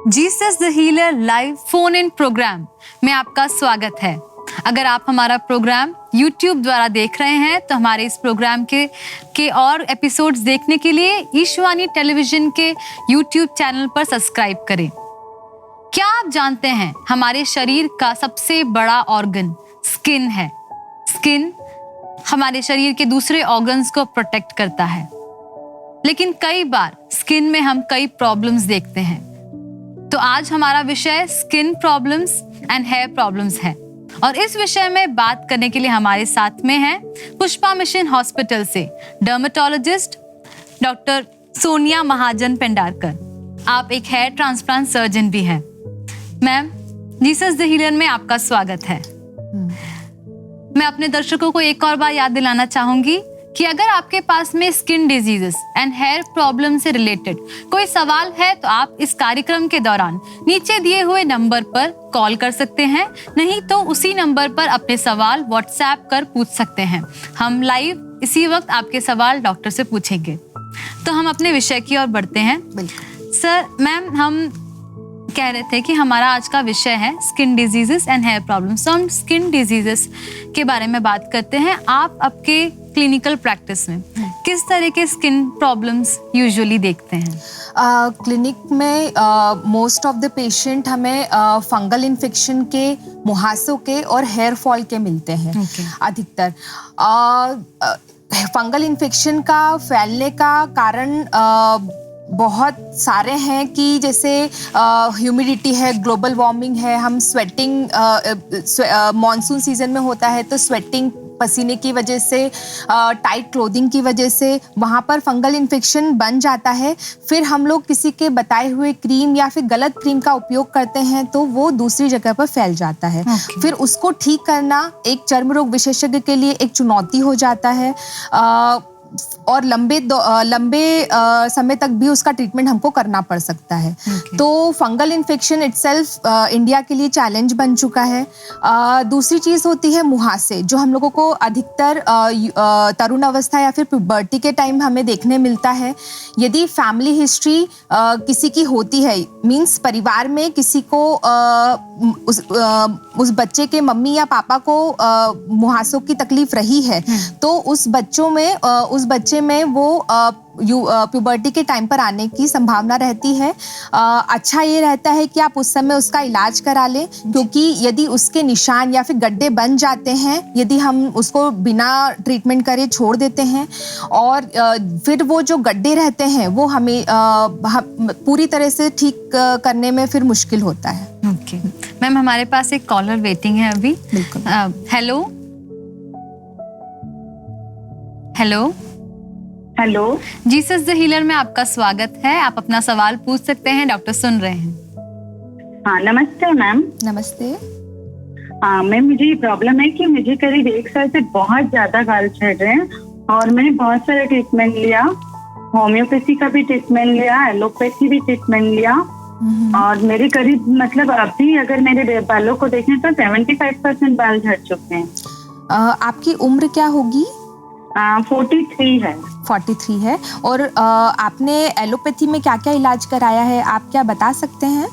Jesus the healer live phone in programme में आपका स्वागत है। अगर आप हमारा प्रोग्राम YouTube द्वारा देख रहे हैं तो हमारे इस प्रोग्राम के और एपिसोड्स देखने के लिए ईशवाणी टेलीविजन के YouTube चैनल पर सब्सक्राइब करें। क्या आप जानते हैं हमारे शरीर का सबसे बड़ा ऑर्गन स्किन है। स्किन हमारे शरीर के दूसरे ऑर्गन्स को प्रोटेक्ट करता है, लेकिन कई बार स्किन में हम कई प्रॉब्लम्स देखते हैं। तो आज हमारा विषय skin problems and hair problems है और इस विषय में बात करने के लिए हमारे साथ में है पुष्पा मिशन हॉस्पिटल से डर्मेटोलॉजिस्ट डॉक्टर सोनिया महाजन पेंडारकर। आप एक हेयर ट्रांसप्लांट सर्जन भी हैं। मैम, जीसस द हीलर में आपका स्वागत है। मैं अपने दर्शकों को एक और बार याद दिलाना चाहूंगी कि अगर आपके पास में skin diseases and hair problem से रिलेटेड कोई सवाल है तो आप इस कार्यक्रम के दौरान नीचे दिए हुए नंबर पर कॉल कर सकते हैं, नहीं तो उसी नंबर पर अपने सवाल व्हाट्सएप कर पूछ सकते हैं। हम लाइव इसी वक्त आपके सवाल डॉक्टर से पूछेंगे। तो हम अपने विषय की ओर बढ़ते हैं। सर, मैम, हम कह रहे थे कि हमारा आज का विषय है skin diseases and hair problems. तो हम स्किन डिजीजेस के बारे में बात करते हैं। आप आपके क्लिनिकल प्रैक्टिस में किस तरह के स्किन प्रॉब्लम्स यूजुअली देखते हैं? क्लिनिक में मोस्ट ऑफ द पेशेंट हमें फंगल इन्फेक्शन के, मुहासों के और हेयर फॉल के मिलते हैं। अधिकतर फंगल इन्फेक्शन का फैलने का कारण बहुत सारे हैं कि जैसे ह्यूमिडिटी है, ग्लोबल वार्मिंग है, हम स्वेटिंग, मॉनसून सीजन में होता है तो स्वेटिंग, पसीने की वजह से, टाइट क्लोथिंग की वजह से वहाँ पर फंगल इन्फेक्शन बन जाता है। फिर हम लोग किसी के बताए हुए क्रीम या फिर गलत क्रीम का उपयोग करते हैं तो वो दूसरी जगह पर फैल जाता है। फिर उसको ठीक करना एक चर्म रोग विशेषज्ञ के लिए एक चुनौती हो जाता है और लंबे समय तक भी उसका ट्रीटमेंट हमको करना पड़ सकता है। तो फंगल इन्फेक्शन इटसेल्फ इंडिया के लिए चैलेंज बन चुका है। दूसरी चीज़ होती है मुहासे, जो हम लोगों को अधिकतर तरुण अवस्था या फिर प्यूबर्टी के टाइम हमें देखने मिलता है। यदि फैमिली हिस्ट्री किसी की होती है, मीन्स परिवार में किसी को उस बच्चे के मम्मी या पापा को मुहासों की तकलीफ रही है, तो उस बच्चे में वो प्यूबर्टी के टाइम पर आने की संभावना रहती है। अच्छा ये रहता है कि आप उस समय उसका इलाज करा लें, क्योंकि यदि उसके निशान या फिर गड्ढे बन जाते हैं, यदि हम उसको बिना ट्रीटमेंट करे छोड़ देते हैं और फिर वो जो गड्ढे रहते हैं वो हमें पूरी तरह से ठीक करने में फिर मुश्किल होता है। ओके मैम, हमारे पास एक कॉलर वेटिंग है अभी। बिल्कुल। Hello hello hello, Jesus the healer में आपका स्वागत है। आप अपना सवाल पूछ सकते हैं, डॉक्टर सुन रहे हैं। हाँ, नमस्ते मैम। नमस्ते। मैम, मुझे ये प्रॉब्लम है कि मुझे करीब 1 साल से बहुत ज्यादा गाल झड़ रहे हैं और मैंने बहुत सारा ट्रीटमेंट लिया, होम्योपैथी का भी ट्रीटमेंट लिया, एलोपैथी भी ट्रीटमेंट लिया और मेरे करीब, मतलब अभी अगर मेरे बालों को देखें तो 75% बाल झड़ चुके हैं। आपकी उम्र क्या होगी? 43 है। 43 है। और आपने एलोपैथी में क्या क्या इलाज कराया है, आप क्या बता सकते हैं?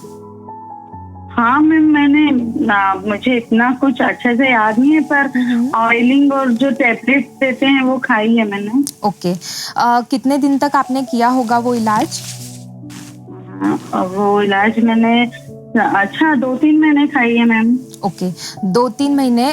हाँ मैम, मुझे इतना कुछ अच्छे से याद नहीं है, पर ऑयलिंग और जो टैबलेट देते हैं वो खाई है मैंने। ओके। कितने दिन तक आपने किया होगा वो इलाज? वो इलाज मैंने 2-3 महीने खाई है मैम। ओके, 2-3 महीने।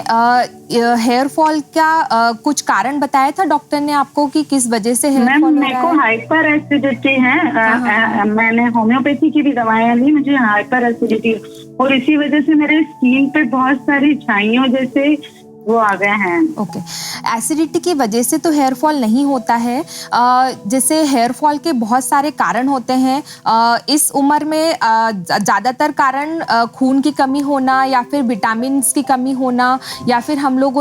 हेयर फॉल का कुछ कारण बताया था डॉक्टर ने आपको कि किस वजह से हेयर फॉल हो रहा है? मेरे को हाइपर एसिडिटी है। मैंने होम्योपैथी की भी दवाइयाँ ली, मुझे हाइपर एसिडिटी और इसी वजह से मेरे स्किन पे बहुत सारी झाइयों जैसे वो आ गए हैं। ओके। एसिडिटी की वजह से तो हेयर फॉल नहीं होता है। जैसे हेयर फॉल के बहुत सारे कारण होते हैं। इस उम्र में ज़्यादातर कारण खून की कमी होना या फिर विटामिन की कमी होना या फिर हम लोग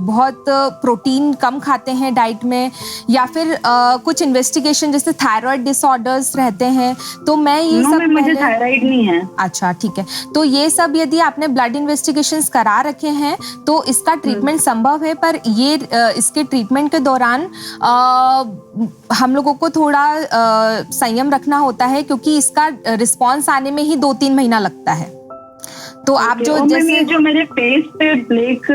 बहुत प्रोटीन कम खाते हैं डाइट में, या फिर कुछ इन्वेस्टिगेशन जैसे थायराइड डिसऑर्डर्स रहते हैं। तो मैं ये सब मुझे थायराइड नहीं है। अच्छा, ठीक है। तो ये सब यदि आपने ब्लड इन्वेस्टिगेशंस करा रखे हैं तो इस इसका ट्रीटमेंट संभव है, पर ये इसके ट्रीटमेंट के दौरान हम लोगों को थोड़ा संयम रखना होता है, क्योंकि इसका रिस्पॉन्स आने में ही 2-3 महीना लगता है। तो आप जो जैसे जो मेरे फेस पे ब्लैक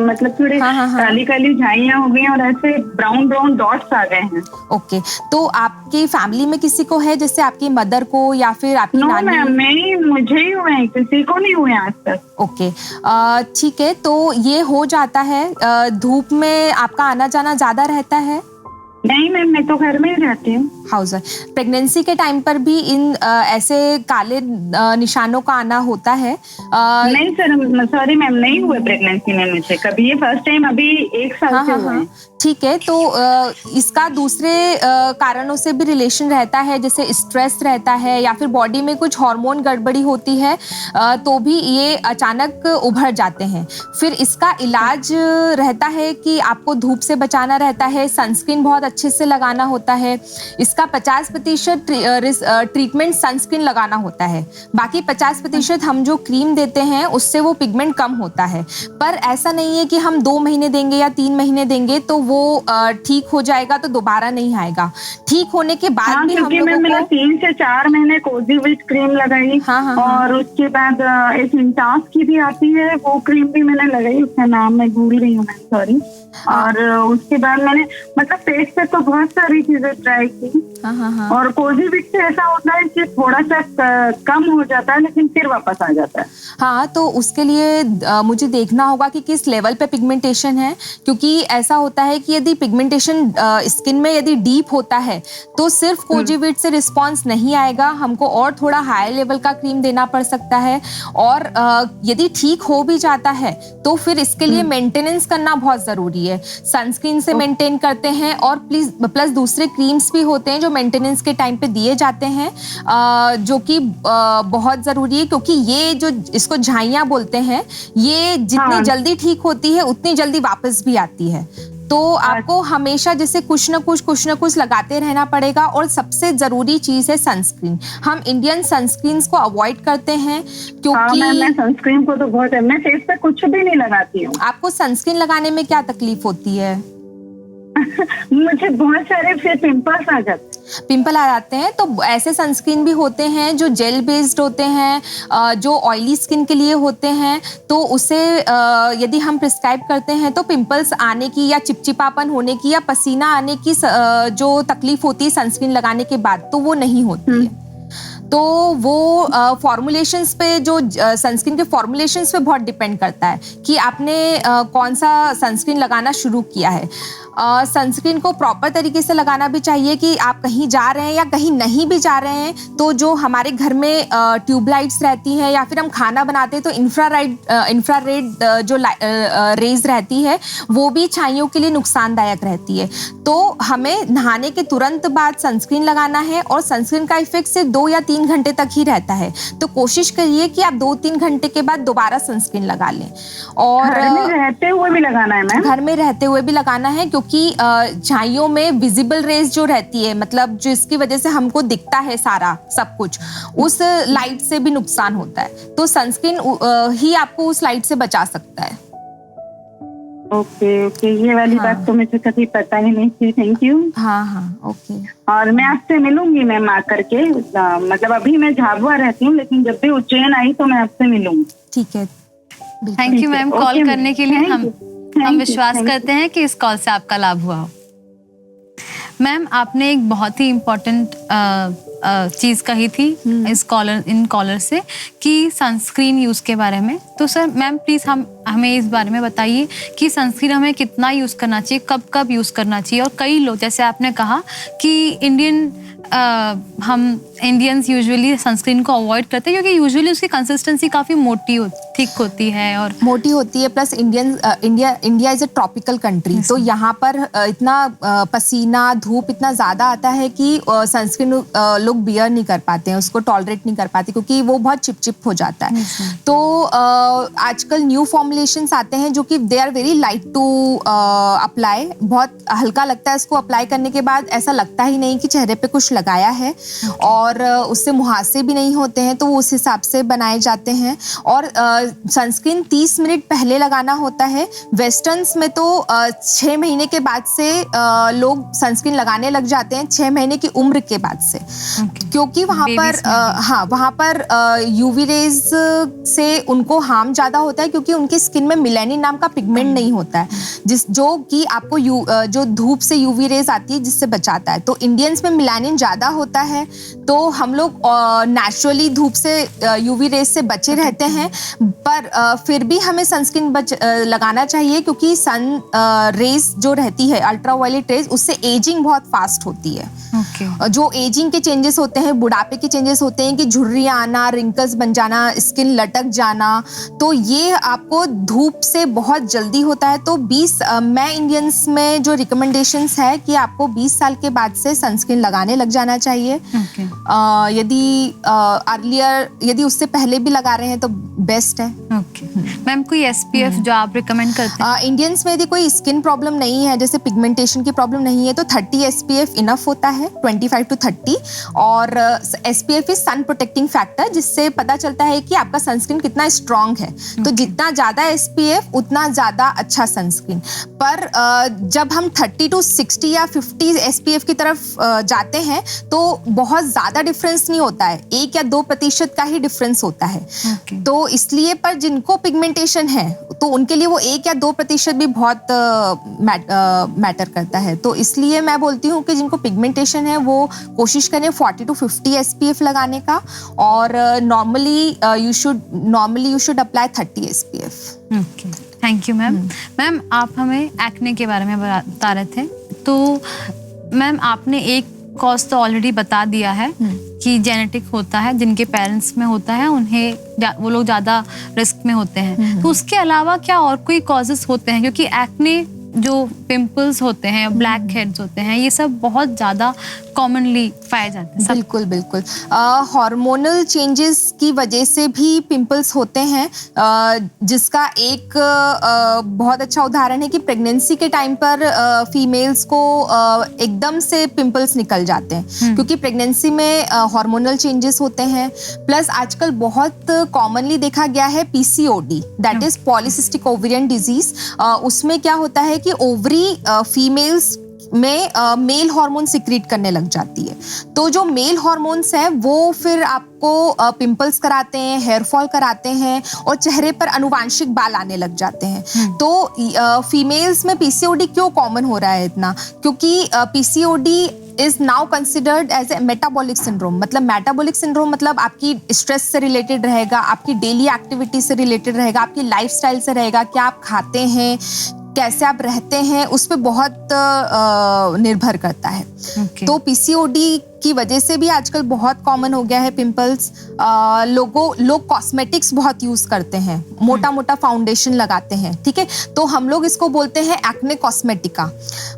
मतलब थोड़े काली काली झाइयां हो गई और ऐसे ब्राउन ब्राउन डॉट्स आ गए हैं। ओके, तो आपकी फैमिली में किसी को है, जैसे आपकी मदर को या फिर आपकी नानी? मैम, मुझे ही हुए हैं, किसी को नहीं हुए आज तक। ओके, ठीक है, तो ये हो जाता है। धूप में आपका आना जाना ज्यादा रहता है? नहीं मैम, मैं तो घर में ही रहती हूँ। House wife. प्रेगनेंसी के टाइम पर भी इन ऐसे काले निशानों का आना होता है? नहीं सर, सॉरी मैम, नहीं हुए प्रेगनेंसी में मुझे कभी, ये फर्स्ट टाइम अभी 1 साल से हुआ है। ठीक है, तो इसका दूसरे कारणों से भी रिलेशन रहता है, जैसे स्ट्रेस रहता है या फिर बॉडी में कुछ हार्मोन गड़बड़ी होती है, तो भी ये अचानक उभर जाते हैं। फिर इसका इलाज रहता है कि आपको धूप से बचाना रहता है, सनस्क्रीन बहुत अच्छे से लगाना होता है। इसका 50% ट्रीटमेंट सनस्क्रीन लगाना होता है, बाकी 50% हम जो क्रीम देते हैं उससे वो पिगमेंट कम होता है। पर ऐसा नहीं है कि हम 2 महीने देंगे या 3 महीने देंगे तो वो ठीक हो जाएगा तो दोबारा नहीं आएगा। ठीक होने के बाद भी हम लोगों को 3 से 4 महीने कोजीविट क्रीम लगाई। और उसके बाद एक इंटास की भी आती है, वो क्रीम भी मैंने लगाई, उसका नाम मैं भूल गई हूँ, सॉरी। और उसके बाद मैंने मतलब फेस पे तो बहुत सारी चीजें ट्राई की। और कोजीविट से ऐसा होता है कि थोड़ा सा कम हो जाता है लेकिन फिर वापस आ जाता है। हाँ, तो उसके लिए मुझे देखना होगा कि किस लेवल पे पिगमेंटेशन है, क्योंकि ऐसा होता है कि यदि पिगमेंटेशन स्किन में यदि डीप होता है तो सिर्फ कोजीविट से रिस्पॉन्स नहीं आएगा, हमको और थोड़ा हाई लेवल का क्रीम देना पड़ सकता है। और यदि ठीक हो भी जाता है तो फिर इसके लिए मेंटेनेंस करना बहुत जरूरी है। सनस्क्रीन से मेंटेन करते हैं और प्लस दूसरे क्रीम्स भी होते हैं जो मेंटेनेंस के टाइम पे दिए जाते हैं, जो कि बहुत जरूरी है, क्योंकि ये जो इसको झाइयां बोलते हैं, ये जितनी जल्दी ठीक होती है उतनी जल्दी वापस भी आती है। तो आपको हमेशा जैसे कुछ न कुछ लगाते रहना पड़ेगा। और सबसे जरूरी चीज है सनस्क्रीन। हम इंडियन सनस्क्रीन को अवॉइड करते हैं, क्योंकि मैं सनस्क्रीन को तो बहुत है, मैं फेस पे कुछ भी नहीं लगाती हूँ। आपको सनस्क्रीन लगाने में क्या तकलीफ होती है? मुझे बहुत सारे फिर पिंपल्स आ जाते हैं। पिंपल आ जाते हैं, तो ऐसे सनस्क्रीन भी होते हैं जो जेल बेस्ड होते हैं, जो ऑयली स्किन के लिए होते हैं। तो उसे यदि हम प्रिस्क्राइब करते हैं तो पिंपल्स आने की या चिपचिपापन होने की या पसीना आने की जो तकलीफ होती है सनस्क्रीन लगाने के बाद, तो वो नहीं होती है। तो वो फॉर्मुलेशंस पे, जो सनस्क्रीन के फॉर्मुलेशंस पे बहुत डिपेंड करता है कि आपने कौन सा सनस्क्रीन लगाना शुरू किया है। सनस्क्रीन को प्रॉपर तरीके से लगाना भी चाहिए कि आप कहीं जा रहे हैं या कहीं नहीं भी जा रहे हैं तो जो हमारे घर में ट्यूबलाइट्स रहती हैं या फिर हम खाना बनाते हैं तो इंफ्रारेड जो रेज रहती है वो भी छाइयों के लिए नुकसानदायक रहती है। तो हमें नहाने के तुरंत बाद सनस्क्रीन लगाना है और सनस्क्रीन का इफेक्ट सिर्फ 2 या 3 घंटे तक ही रहता है। तो कोशिश करिए कि आप 2-3 घंटे के बाद दोबारा सनस्क्रीन लगा लें। और घर में रहते हुए भी लगाना है मैम? घर में रहते हुए भी लगाना है, क्योंकि झाइयों में विजिबल रेज जो रहती है, मतलब जिसकी वजह से हमको दिखता है सारा सब कुछ, उस लाइट से भी नुकसान होता है। तो सनस्क्रीन ही आपको उस लाइट से बचा सकता है। ओके, ये वाली बात तो मुझे कभी पता ही नहीं थी। Thank you. हाँ, ओके। और मैं आपसे मिलूंगी मैम आकर के, मतलब अभी मैं झाबुआ रहती हूँ लेकिन जब भी उज्जैन आई तो मैं आपसे मिलूंगी। ठीक है, थैंक यू मैम कॉल करने के लिए। हम विश्वास करते हैं कि इस कॉल से आपका लाभ हुआ हो। मैम, आपने एक बहुत ही इम्पोर्टेंट चीज कही थी इन कॉलर से कि सनस्क्रीन यूज के बारे में। तो सर मैम प्लीज हमें इस बारे में बताइए कि सनस्क्रीन हमें कितना यूज करना चाहिए, कब कब यूज करना चाहिए। और कई लोग, जैसे आपने कहा कि हम इंडियंस यूजुअली सनस्क्रीन को अवॉइड करते हैं क्योंकि यूजुअली उसकी कंसिस्टेंसी काफी थिक होती है और मोटी होती है। Plus India is a tropical country, तो यहाँ पर इतना पसीना धूप इतना ज्यादा आता है कि सनस्क्रीन लोग बियर नहीं कर पाते हैं, उसको टॉलरेट नहीं कर पाते क्योंकि वो बहुत चिपचिप हो जाता है। तो आजकल न्यू फॉर्मुलेशन फॉर्मुलेशंस आते हैं जो कि they are very light to apply, बहुत हल्का लगता है इसको अप्लाई करने के बाद, ऐसा लगता ही नहीं कि चेहरे पे कुछ लगाया है और उससे मुहासे भी नहीं होते हैं, तो वो उस हिसाब से बनाए जाते हैं। और सनस्क्रीन 30 मिनट पहले लगाना होता है। वेस्टर्न्स में तो 6 महीने के बाद से लोग सनस्क्रीन लगाने लग जाते हैं, 6 महीने की उम्र के बाद से, क्योंकि वहाँ पर वहाँ पर यूवी रेज से उनको हार्म ज़्यादा होता है, क्योंकि उनकी स्किन में मेलानिन नाम का पिगमेंट नहीं होता है, जो कि आपको जो धूप से यूवी रेज आती है जिससे बचाता है। तो इंडियंस में मेलानिन ज़्यादा होता है, तो हम लोग नेचुरली धूप से यूवी रेज से बचे रहते हैं, पर फिर भी हमें सनस्क्रीन लगाना चाहिए, क्योंकि सन रेज जो रहती है, अल्ट्रावायलेट रेज, उससे एजिंग बहुत फास्ट होती है। जो एजिंग के चेंजेस होते हैं, बुढ़ापे के चेंजेस होते हैं कि झुर्रियाँ आना, रिंकल्स बन जाना, स्किन लटक जाना, तो ये आपको धूप से बहुत जल्दी होता है। तो मैं इंडियंस में जो रिकमेंडेशंस है कि आपको 20 साल के बाद से सनस्क्रीन लगाने लग जाना चाहिए। यदि उससे पहले भी लगा रहे हैं तो बेस्ट है। मैम कोई SPF जो आप रिकमेंड करते हैं? इंडियंस में यदि कोई स्किन प्रॉब्लम नहीं है, जैसे पिगमेंटेशन की प्रॉब्लम नहीं है, तो 30 SPF इनफ होता है, 25 to 30। और SPF is sun protecting factor, जिससे पता चलता है कि आपका सनस्क्रीन कितना स्ट्रांग है। तो जितना ज्यादा SPF उतना ज्यादा अच्छा सनस्क्रीन। पर जब हम 30 to 60 या 50 SPF की तरफ जाते हैं तो बहुत ज्यादा डिफरेंस नहीं होता है, 1 या 2% का ही डिफरेंस होता है। तो इसलिए, पर जिनको पिगमेंटेशन है तो उनके लिए वो 1 या 2% भी बहुत मैटर करता है। तो इसलिए मैं बोलती हूँ कि जिनको पिगमेंटेशन है वो कोशिश करें 40 to 50 SPF लगाने का, और normally you should apply 30 SPF। Thank you ma'am. Ma'am आप हमें एक्ने के बारे में बता रहे थे, तो मैम आपने एक कॉज तो ऑलरेडी बता दिया है कि जेनेटिक होता है, जिनके पेरेंट्स में होता है वो लोग ज़्यादा रिस्क में होते हैं। तो उसके अलावा क्या और कोई कॉजेस होते हैं? क्योंकि एक्ने जो पिंपल्स होते हैं, ब्लैक हेड्स होते हैं, ये सब बहुत ज़्यादा कॉमनली पाए जाते हैं। बिल्कुल। हार्मोनल चेंजेस की वजह से भी पिंपल्स होते हैं, जिसका एक बहुत अच्छा उदाहरण है कि प्रेगनेंसी के टाइम पर फीमेल्स को एकदम से पिंपल्स निकल जाते हैं, क्योंकि प्रेगनेंसी में हार्मोनल चेंजेस होते हैं। प्लस आजकल बहुत कॉमनली देखा गया है PCOD, that is polycystic ovarian disease. उसमें क्या होता है कि ओवरी फीमेल्स में मेल हार्मोन सिक्रीट करने लग जाती है। तो जो मेल हार्मोन्स हैं वो फिर आपको पिंपल्स कराते हैं, हेयर फॉल कराते हैं, और चेहरे पर अनुवांशिक बाल आने लग जाते हैं। तो फीमेल्स में PCOD क्यों कॉमन हो रहा है इतना? क्योंकि PCOD is now considered as a metabolic syndrome. मतलब मेटाबॉलिक सिंड्रोम मतलब आपकी स्ट्रेस से रिलेटेड रहेगा, आपकी डेली एक्टिविटी से रिलेटेड रहेगा, आपकी लाइफस्टाइल से रहेगा, क्या आप खाते हैं, कैसे आप रहते हैं, उस पर बहुत निर्भर करता है। तो PCOD की वजह से भी आजकल बहुत कॉमन हो गया है पिंपल्स। लोग कॉस्मेटिक्स बहुत यूज करते हैं, मोटा मोटा फाउंडेशन लगाते हैं, ठीक है, तो हम लोग इसको बोलते हैं एक्ने कॉस्मेटिका।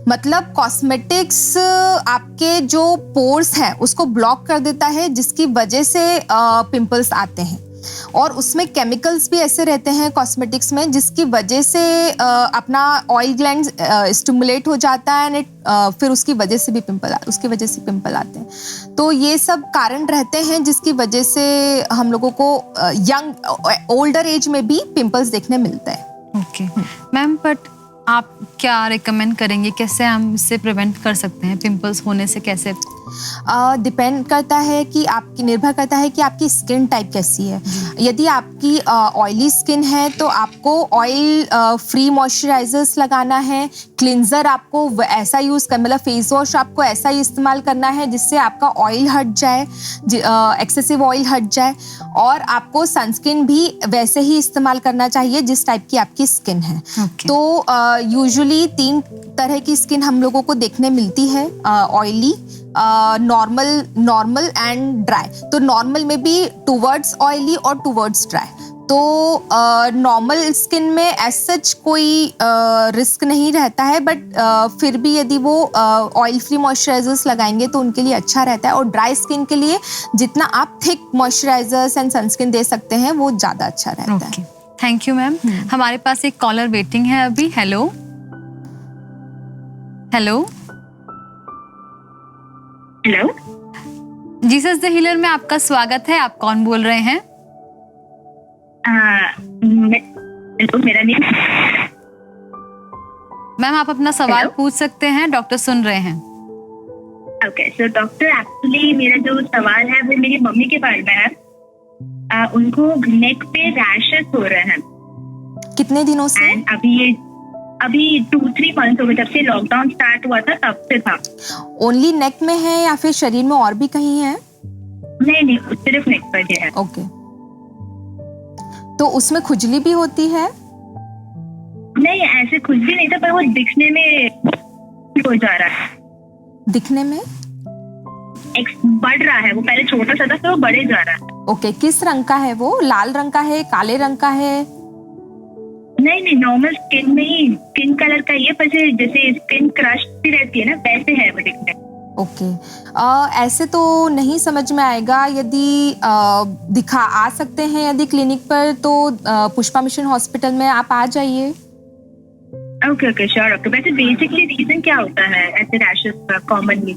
मतलब कॉस्मेटिक्स आपके जो पोर्स हैं उसको ब्लॉक कर देता है, जिसकी वजह से पिंपल्स आते हैं। और उसमें केमिकल्स भी ऐसे रहते हैं कॉस्मेटिक्स में, जिसकी वजह से अपना ऑयल ग्लैंड स्टिमुलेट हो जाता है, फिर उसकी वजह से पिंपल आते हैं। तो ये सब कारण रहते हैं जिसकी वजह से हम लोगों को ओल्डर एज में भी पिंपल्स देखने मिलते हैं। मैम, बट आप क्या रिकमेंड करेंगे, कैसे हम इससे प्रिवेंट कर सकते हैं पिंपल्स होने से? कैसे? डिपेंड करता है कि निर्भर करता है कि आपकी स्किन टाइप कैसी है। यदि आपकी ऑयली स्किन है तो आपको ऑयल फ्री मॉइस्चराइजर्स लगाना है। क्लिंजर आपको ऐसा यूज कर, मतलब फेस वॉश आपको ऐसा ही इस्तेमाल करना है जिससे आपका ऑयल हट जाए, एक्सेसिव ऑयल हट जाए। और आपको सनस्क्रीन भी वैसे ही इस्तेमाल करना चाहिए जिस टाइप की आपकी स्किन है। तो यूजुअली 3 तरह की स्किन हम लोगों को देखने मिलती है, ऑयली, नॉर्मल एंड ड्राई। तो नॉर्मल में भी टूवर्ड्स ऑयली और टूवर्ड्स ड्राई। तो नॉर्मल स्किन में एज सच कोई रिस्क नहीं रहता है, बट फिर भी यदि वो ऑयल फ्री मॉइस्चराइजर्स लगाएंगे तो उनके लिए अच्छा रहता है। और ड्राई स्किन के लिए जितना आप थिक मॉइस्चराइजर्स एंड सनस्क्रीन दे सकते हैं वो ज़्यादा अच्छा रहता है। Thank you ma'am. हमारे पास एक कॉलर वेटिंग है अभी। Hello hello hello. Jesus the healer में आपका स्वागत है। आप कौन बोल रहे हैं? हेलो, मेरा नेम। मैम आप अपना सवाल Hello? पूछ सकते हैं, डॉक्टर सुन रहे हैं। ओके, सो डॉक्टर, एक्चुअली मेरा जो सवाल है वो मेरी मम्मी के बारे में है। उनको नेक पे रैशेस हो रहे हैं कितने दिनों से? एंड अभी 2-3 मंथ हो गए, जब से लॉकडाउन स्टार्ट हुआ था तब से था। ओनली नेक में है या फिर शरीर में और भी कहीं है? नहीं, सिर्फ नेक पर ही है। ओके, तो उसमें खुजली भी होती है? नहीं, ऐसे कुछ भी नहीं था, पर वो दिखने में हो जा रहा है। दिखने में बढ़ रहा है। वो पहले छोटा सा था, तो वो बढ़े जा रहा है। ओके, किस रंग का है वो? लाल रंग का है, काले रंग का है? नहीं, नॉर्मल स्किन में ही, स्किन कलर का ये, पर जैसे स्किन क्रश रहती है ना, वैसे है वो दिखने। ओके, ऐसे तो नहीं समझ में आएगा। यदि दिखा आ सकते हैं यदि क्लिनिक पर, तो पुष्पा मिशन हॉस्पिटल में आप आ जाइए। Okay, sure. ओके, वैसे बेसिकली रीजन क्या होता है ऐसे रैशेस का कॉमनली?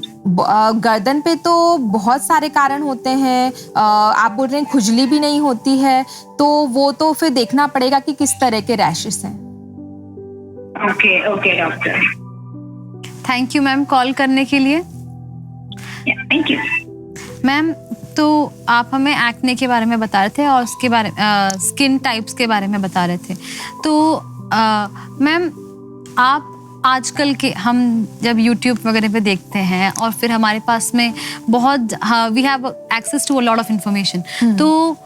गर्दन पे तो बहुत सारे कारण होते हैं। आप बोल रहे हैं खुजली भी नहीं होती है, तो वो तो फिर देखना पड़ेगा कि किस तरह के रैशेस हैं। Okay doctor, thank you ma'am call करने के लिए। Thank you. मैम, तो आप हमें एक्ने के बारे में बता रहे थे और उसके बारे स्किन टाइप्स के बारे में बता रहे थे। तो मैम, आप आजकल के हम जब YouTube वगैरह पे देखते हैं और फिर हमारे पास में बहुत we have access to a lot of information, तो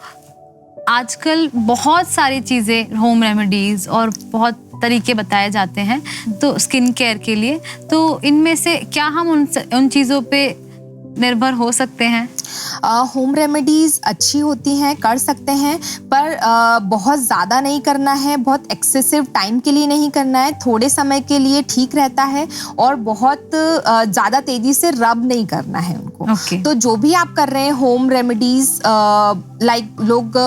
आजकल बहुत सारी चीज़ें, होम रेमेडीज और बहुत तरीके बताए जाते हैं तो स्किन केयर के लिए, तो इनमें से क्या हम उन चीज़ों पे निर्भर हो सकते हैं? होम रेमेडीज अच्छी होती हैं, कर सकते हैं, पर बहुत ज़्यादा नहीं करना है, बहुत एक्सेसिव टाइम के लिए नहीं करना है, थोड़े समय के लिए ठीक रहता है, और बहुत ज़्यादा तेज़ी से रब नहीं करना है उनको। Okay. तो जो भी आप कर रहे हैं होम रेमेडीज, लाइक लोग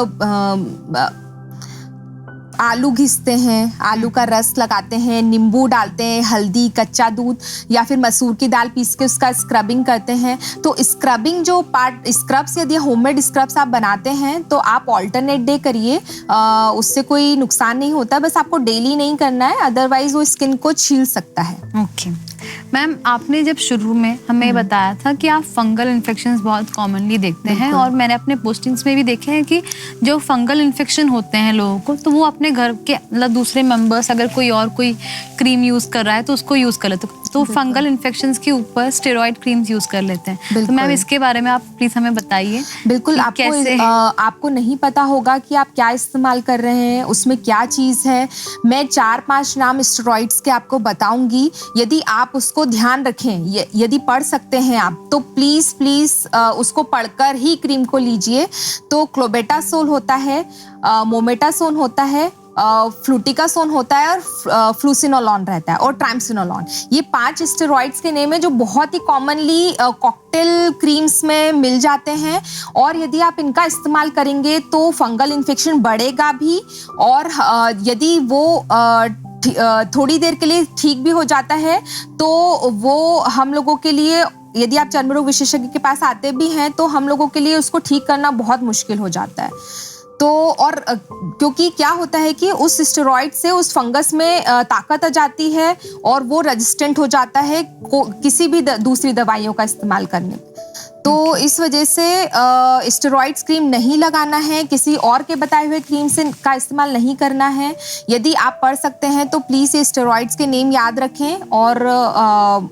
आलू घिसते हैं, आलू का रस लगाते हैं, नींबू डालते हैं, हल्दी, कच्चा दूध, या फिर मसूर की दाल पीस के उसका स्क्रबिंग करते हैं। तो स्क्रबिंग जो पार्ट, स्क्रब्स यदि होममेड स्क्रब्स आप बनाते हैं तो आप ऑल्टरनेट डे करिए, उससे कोई नुकसान नहीं होता, बस आपको डेली नहीं करना है, अदरवाइज वो स्किन को छील सकता है। ओके मैम, आपने जब शुरू में हमें बताया था कि आप फंगल इन्फेक्शंस बहुत कॉमनली देखते हैं, और मैंने अपने पोस्टिंग्स में भी देखे हैं कि जो फंगल इन्फेक्शन होते हैं लोगों को, तो वो अपने घर के मतलब दूसरे मेंबर्स, अगर कोई क्रीम यूज कर रहा है तो उसको यूज कर लेते हैं, तो फंगल इन्फेक्शंस के ऊपर स्टेरॉइड क्रीम्स यूज कर लेते हैं। तो मैम, इसके बारे में आप प्लीज हमें बताइए। बिल्कुल, आपको नहीं पता होगा कि आप क्या इस्तेमाल कर रहे हैं, उसमें क्या चीज़ है। मैं 4-5 नाम स्टेरॉइड्स के आपको बताऊंगी, यदि आप उसको ध्यान रखें, यदि पढ़ सकते हैं आप, तो प्लीज उसको पढ़कर ही क्रीम को लीजिए। तो क्लोबेटासोल होता है, मोमेटासोन होता है, फ्लूटिकासोन होता है, और फ्लूसिनोलॉन रहता है, और ट्राइमसिनोलॉन। ये 5 स्टेरॉइड्स के नेम है जो बहुत ही कॉमनली कॉकटेल क्रीम्स में मिल जाते हैं, और यदि आप इनका इस्तेमाल करेंगे तो फंगल इन्फेक्शन बढ़ेगा भी, और यदि वो थोड़ी देर के लिए ठीक भी हो जाता है तो वो हम लोगों के लिए, यदि आप चर्म रोग विशेषज्ञ के पास आते भी हैं, तो हम लोगों के लिए उसको ठीक करना बहुत मुश्किल हो जाता है। तो और क्योंकि क्या होता है कि उस स्टेरॉइड से उस फंगस में ताकत आ जाती है, और वो रेजिस्टेंट हो जाता है किसी भी दूसरी दवाइयों का इस्तेमाल करने पे। तो इस वजह से स्टेरॉइड्स क्रीम नहीं लगाना है, किसी और के बताए हुए क्रीम से का इस्तेमाल नहीं करना है। यदि आप पढ़ सकते हैं तो प्लीज़ ये स्टेरॉइड्स के नेम याद रखें, और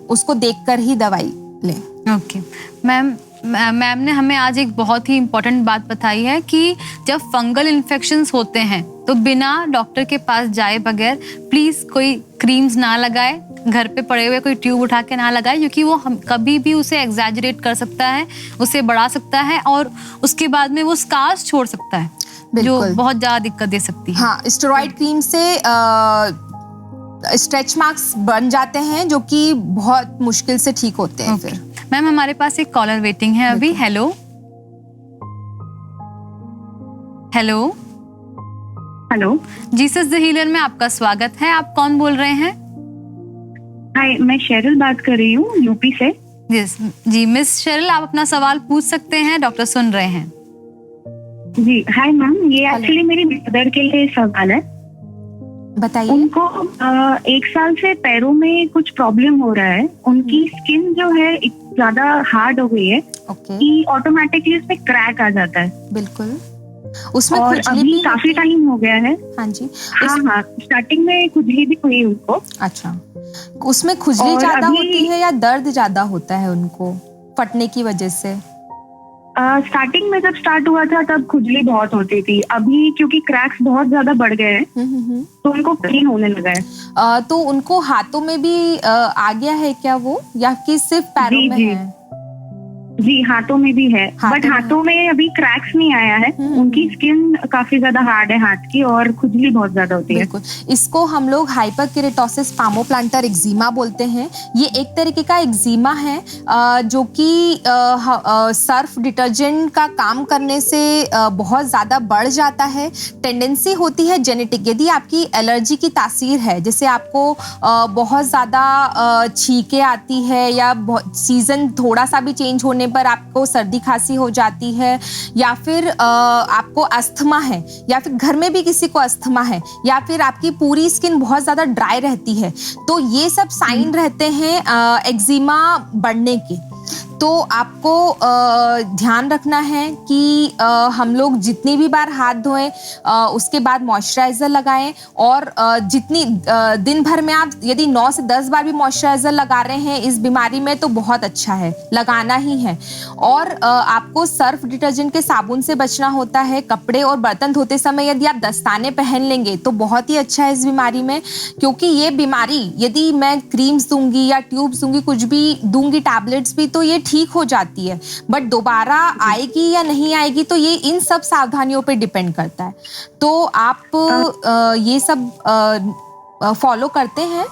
उसको देखकर ही दवाई लें। ओके मैम ने हमें आज एक बहुत ही इम्पोर्टेंट बात बताई है कि जब फंगल इन्फेक्शंस होते हैं तो बिना डॉक्टर के पास जाए बगैर प्लीज़ कोई क्रीम्स ना लगाए, घर पे पड़े हुए कोई ट्यूब उठा के ना लगाए, क्योंकि वो कभी भी उसे एग्जैजरेट कर सकता है, उसे बढ़ा सकता है, और उसके बाद में वो स्कार्स छोड़ सकता है, जो बहुत ज़्यादा दिक्कत दे सकती है। हाँ, स्टेरॉइड क्रीम से स्ट्रेच मार्क्स बन जाते हैं, जो कि बहुत मुश्किल से ठीक होते हैं। फिर मैम, हमारे पास एक कॉलर वेटिंग है अभी। Hello hello hello. Jesus the healer में आपका स्वागत है। आप कौन बोल रहे हैं? हाय, मैं शेरिल बात कर रही हूँ यूपी से। जी मिस शेरिल, आप अपना सवाल पूछ सकते हैं, डॉक्टर सुन रहे हैं। जी हाय मैम, ये एक्चुअली मेरी मदर के लिए सवाल है। बताइए। उनको 1 साल से पैरों में कुछ प्रॉब्लम हो रहा है। उनकी स्किन जो है ज्यादा हार्ड हो गई है ओके, कि ऑटोमेटिकली उसमें क्रैक आ जाता है। बिल्कुल। उसमें और खुजली अभी भी काफी टाइम हो गया है। हाँ जी। हाँ, स्टार्टिंग में खुजली भी हुई उनको। अच्छा, उसमें खुजली और ज्यादा अभी- होती है या दर्द ज्यादा होता है उनको फटने की वजह से? स्टार्टिंग में जब स्टार्ट हुआ था तब खुजली बहुत होती थी। अभी क्योंकि क्रैक्स बहुत ज्यादा बढ़ गए हैं तो उनको पेन होने लगा है। तो उनको हाथों में भी आ गया है क्या वो, या कि सिर्फ पैरों जी, में जी। है? जी, हाथों में भी है, हाथों बट में हाथों में अभी क्रैक्स नहीं आया है। उनकी स्किन काफी ज्यादा हार्ड है हाथ की, और खुजली बहुत ज्यादा होती है। बिल्कुल, इसको हम लोग हाइपरकेरेटोसिस पामोप्लांटर एक्जिमा बोलते हैं। ये एक तरीके का एक्जिमा है जो कि सर्फ डिटर्जेंट का काम करने से बहुत ज़्यादा बढ़ जाता है। टेंडेंसी होती है जेनेटिक, यदि आपकी एलर्जी की तासीर है, जैसे आपको बहुत ज़्यादा छींकें आती है, या सीज़न थोड़ा सा भी चेंज होने पर आपको सर्दी खांसी हो जाती है, या फिर आपको अस्थमा है, या फिर घर में भी किसी को अस्थमा है, या फिर आपकी पूरी स्किन बहुत ज़्यादा ड्राई रहती है, तो ये सब साइन रहते हैं एक्जिमा बढ़ने के। तो आपको ध्यान रखना है कि हम लोग जितनी भी बार हाथ धोएं उसके बाद मॉइस्चराइज़र लगाएं, और जितनी दिन भर में आप यदि 9 से 10 बार भी मॉइस्चराइज़र लगा रहे हैं इस बीमारी में तो बहुत अच्छा है, लगाना ही है। और आपको सर्फ डिटर्जेंट के साबुन से बचना होता है। कपड़े और बर्तन धोते समय यदि आप दस्ताने पहन लेंगे तो बहुत ही अच्छा है इस बीमारी में, क्योंकि ये बीमारी यदि मैं क्रीम्स दूंगी या ट्यूब्स दूंगी, कुछ भी दूंगी, टैबलेट्स भी, तो ये ठीक हो जाती है, बट दोबारा आएगी या नहीं आएगी तो ये इन सब सावधानियों पे डिपेंड करता है। तो आप ये सब फॉलो करते हैं?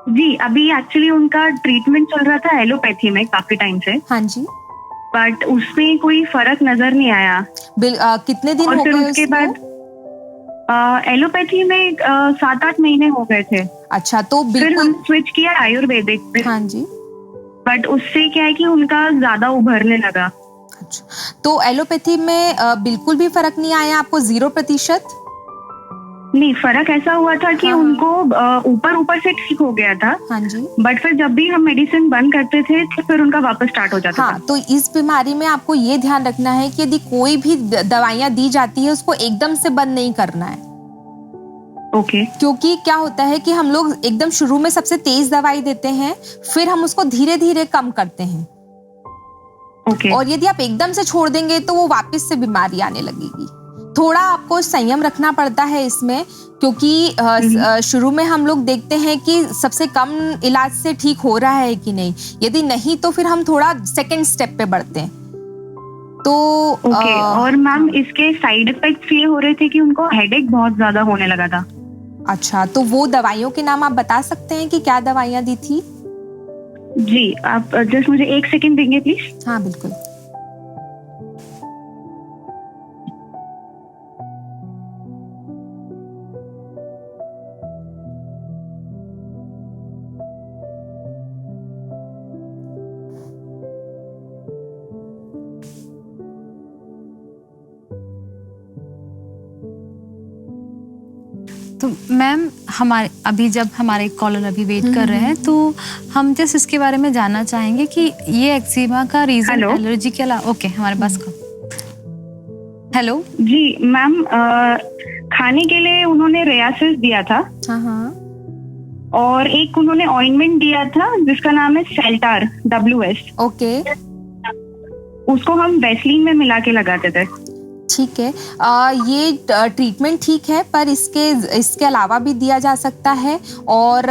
जी, अभी एक्चुअली उनका ट्रीटमेंट चल रहा था एलोपैथी में काफी टाइम से, हाँ जी। बट उसमें कोई फर्क नजर नहीं आया। कितने दिन और हो फिर गए उसके उसको? बाद एलोपैथी में 7-8 महीने हो गए थे। अच्छा, तो फिर हम बिल्कुल। स्विच किया आयुर्वेदिक पे, हाँ जी। बट उससे क्या है कि उनका ज्यादा उभरने लगा। अच्छा, तो एलोपैथी में बिल्कुल भी फर्क नहीं आया आपको? 0%? नहीं, फर्क ऐसा हुआ था कि हाँ। उनको ऊपर से ठीक हो गया था, हाँ जी। बट फिर जब भी हम मेडिसिन बंद करते थे तो फिर उनका वापस स्टार्ट हो जाता हाँ, तो इस बीमारी में आपको ये ध्यान रखना है कि यदि कोई भी दवाइयाँ दी जाती है उसको एकदम से बंद नहीं करना है। ओके। क्योंकि क्या होता है कि हम लोग एकदम शुरू में सबसे तेज दवाई देते हैं, फिर हम उसको धीरे धीरे कम करते हैं, ओके। और यदि आप एकदम से छोड़ देंगे तो वो वापस से बीमारी आने लगेगी। थोड़ा आपको संयम रखना पड़ता है इसमें, क्योंकि शुरू में हम लोग देखते हैं कि सबसे कम इलाज से ठीक हो रहा है कि नहीं, यदि नहीं तो फिर हम थोड़ा सेकंड स्टेप पे बढ़ते हैं। तो ओके। और मैम इसके साइड इफेक्ट्स ये हो रहे थे कि उनको हेडेक बहुत ज्यादा होने लगा था। अच्छा, तो वो दवाइयों के नाम आप बता सकते हैं कि क्या दवाइयाँ दी थी? जी, आप जस्ट मुझे 1 सेकेंड देंगे प्लीज। हाँ बिल्कुल। तो मैम, हमारे अभी जब हमारे कॉलर अभी वेट कर रहे हैं तो हम जस्ट इसके बारे में जानना चाहेंगे कि ये एक्जिमा का रीजन हेलो? एलर्जी के अलावा। ओके, हमारे पास हेलो जी मैम, खाने के लिए उन्होंने रेयासिस दिया था, हाँ हाँ। और एक उन्होंने ऑइंटमेंट दिया था जिसका नाम है सेल्टार WS। ओके, उसको हम वैसलीन में मिला के लगाते थे। ठीक है। ये ट्रीटमेंट ठीक है, पर इसके अलावा भी दिया जा सकता है। और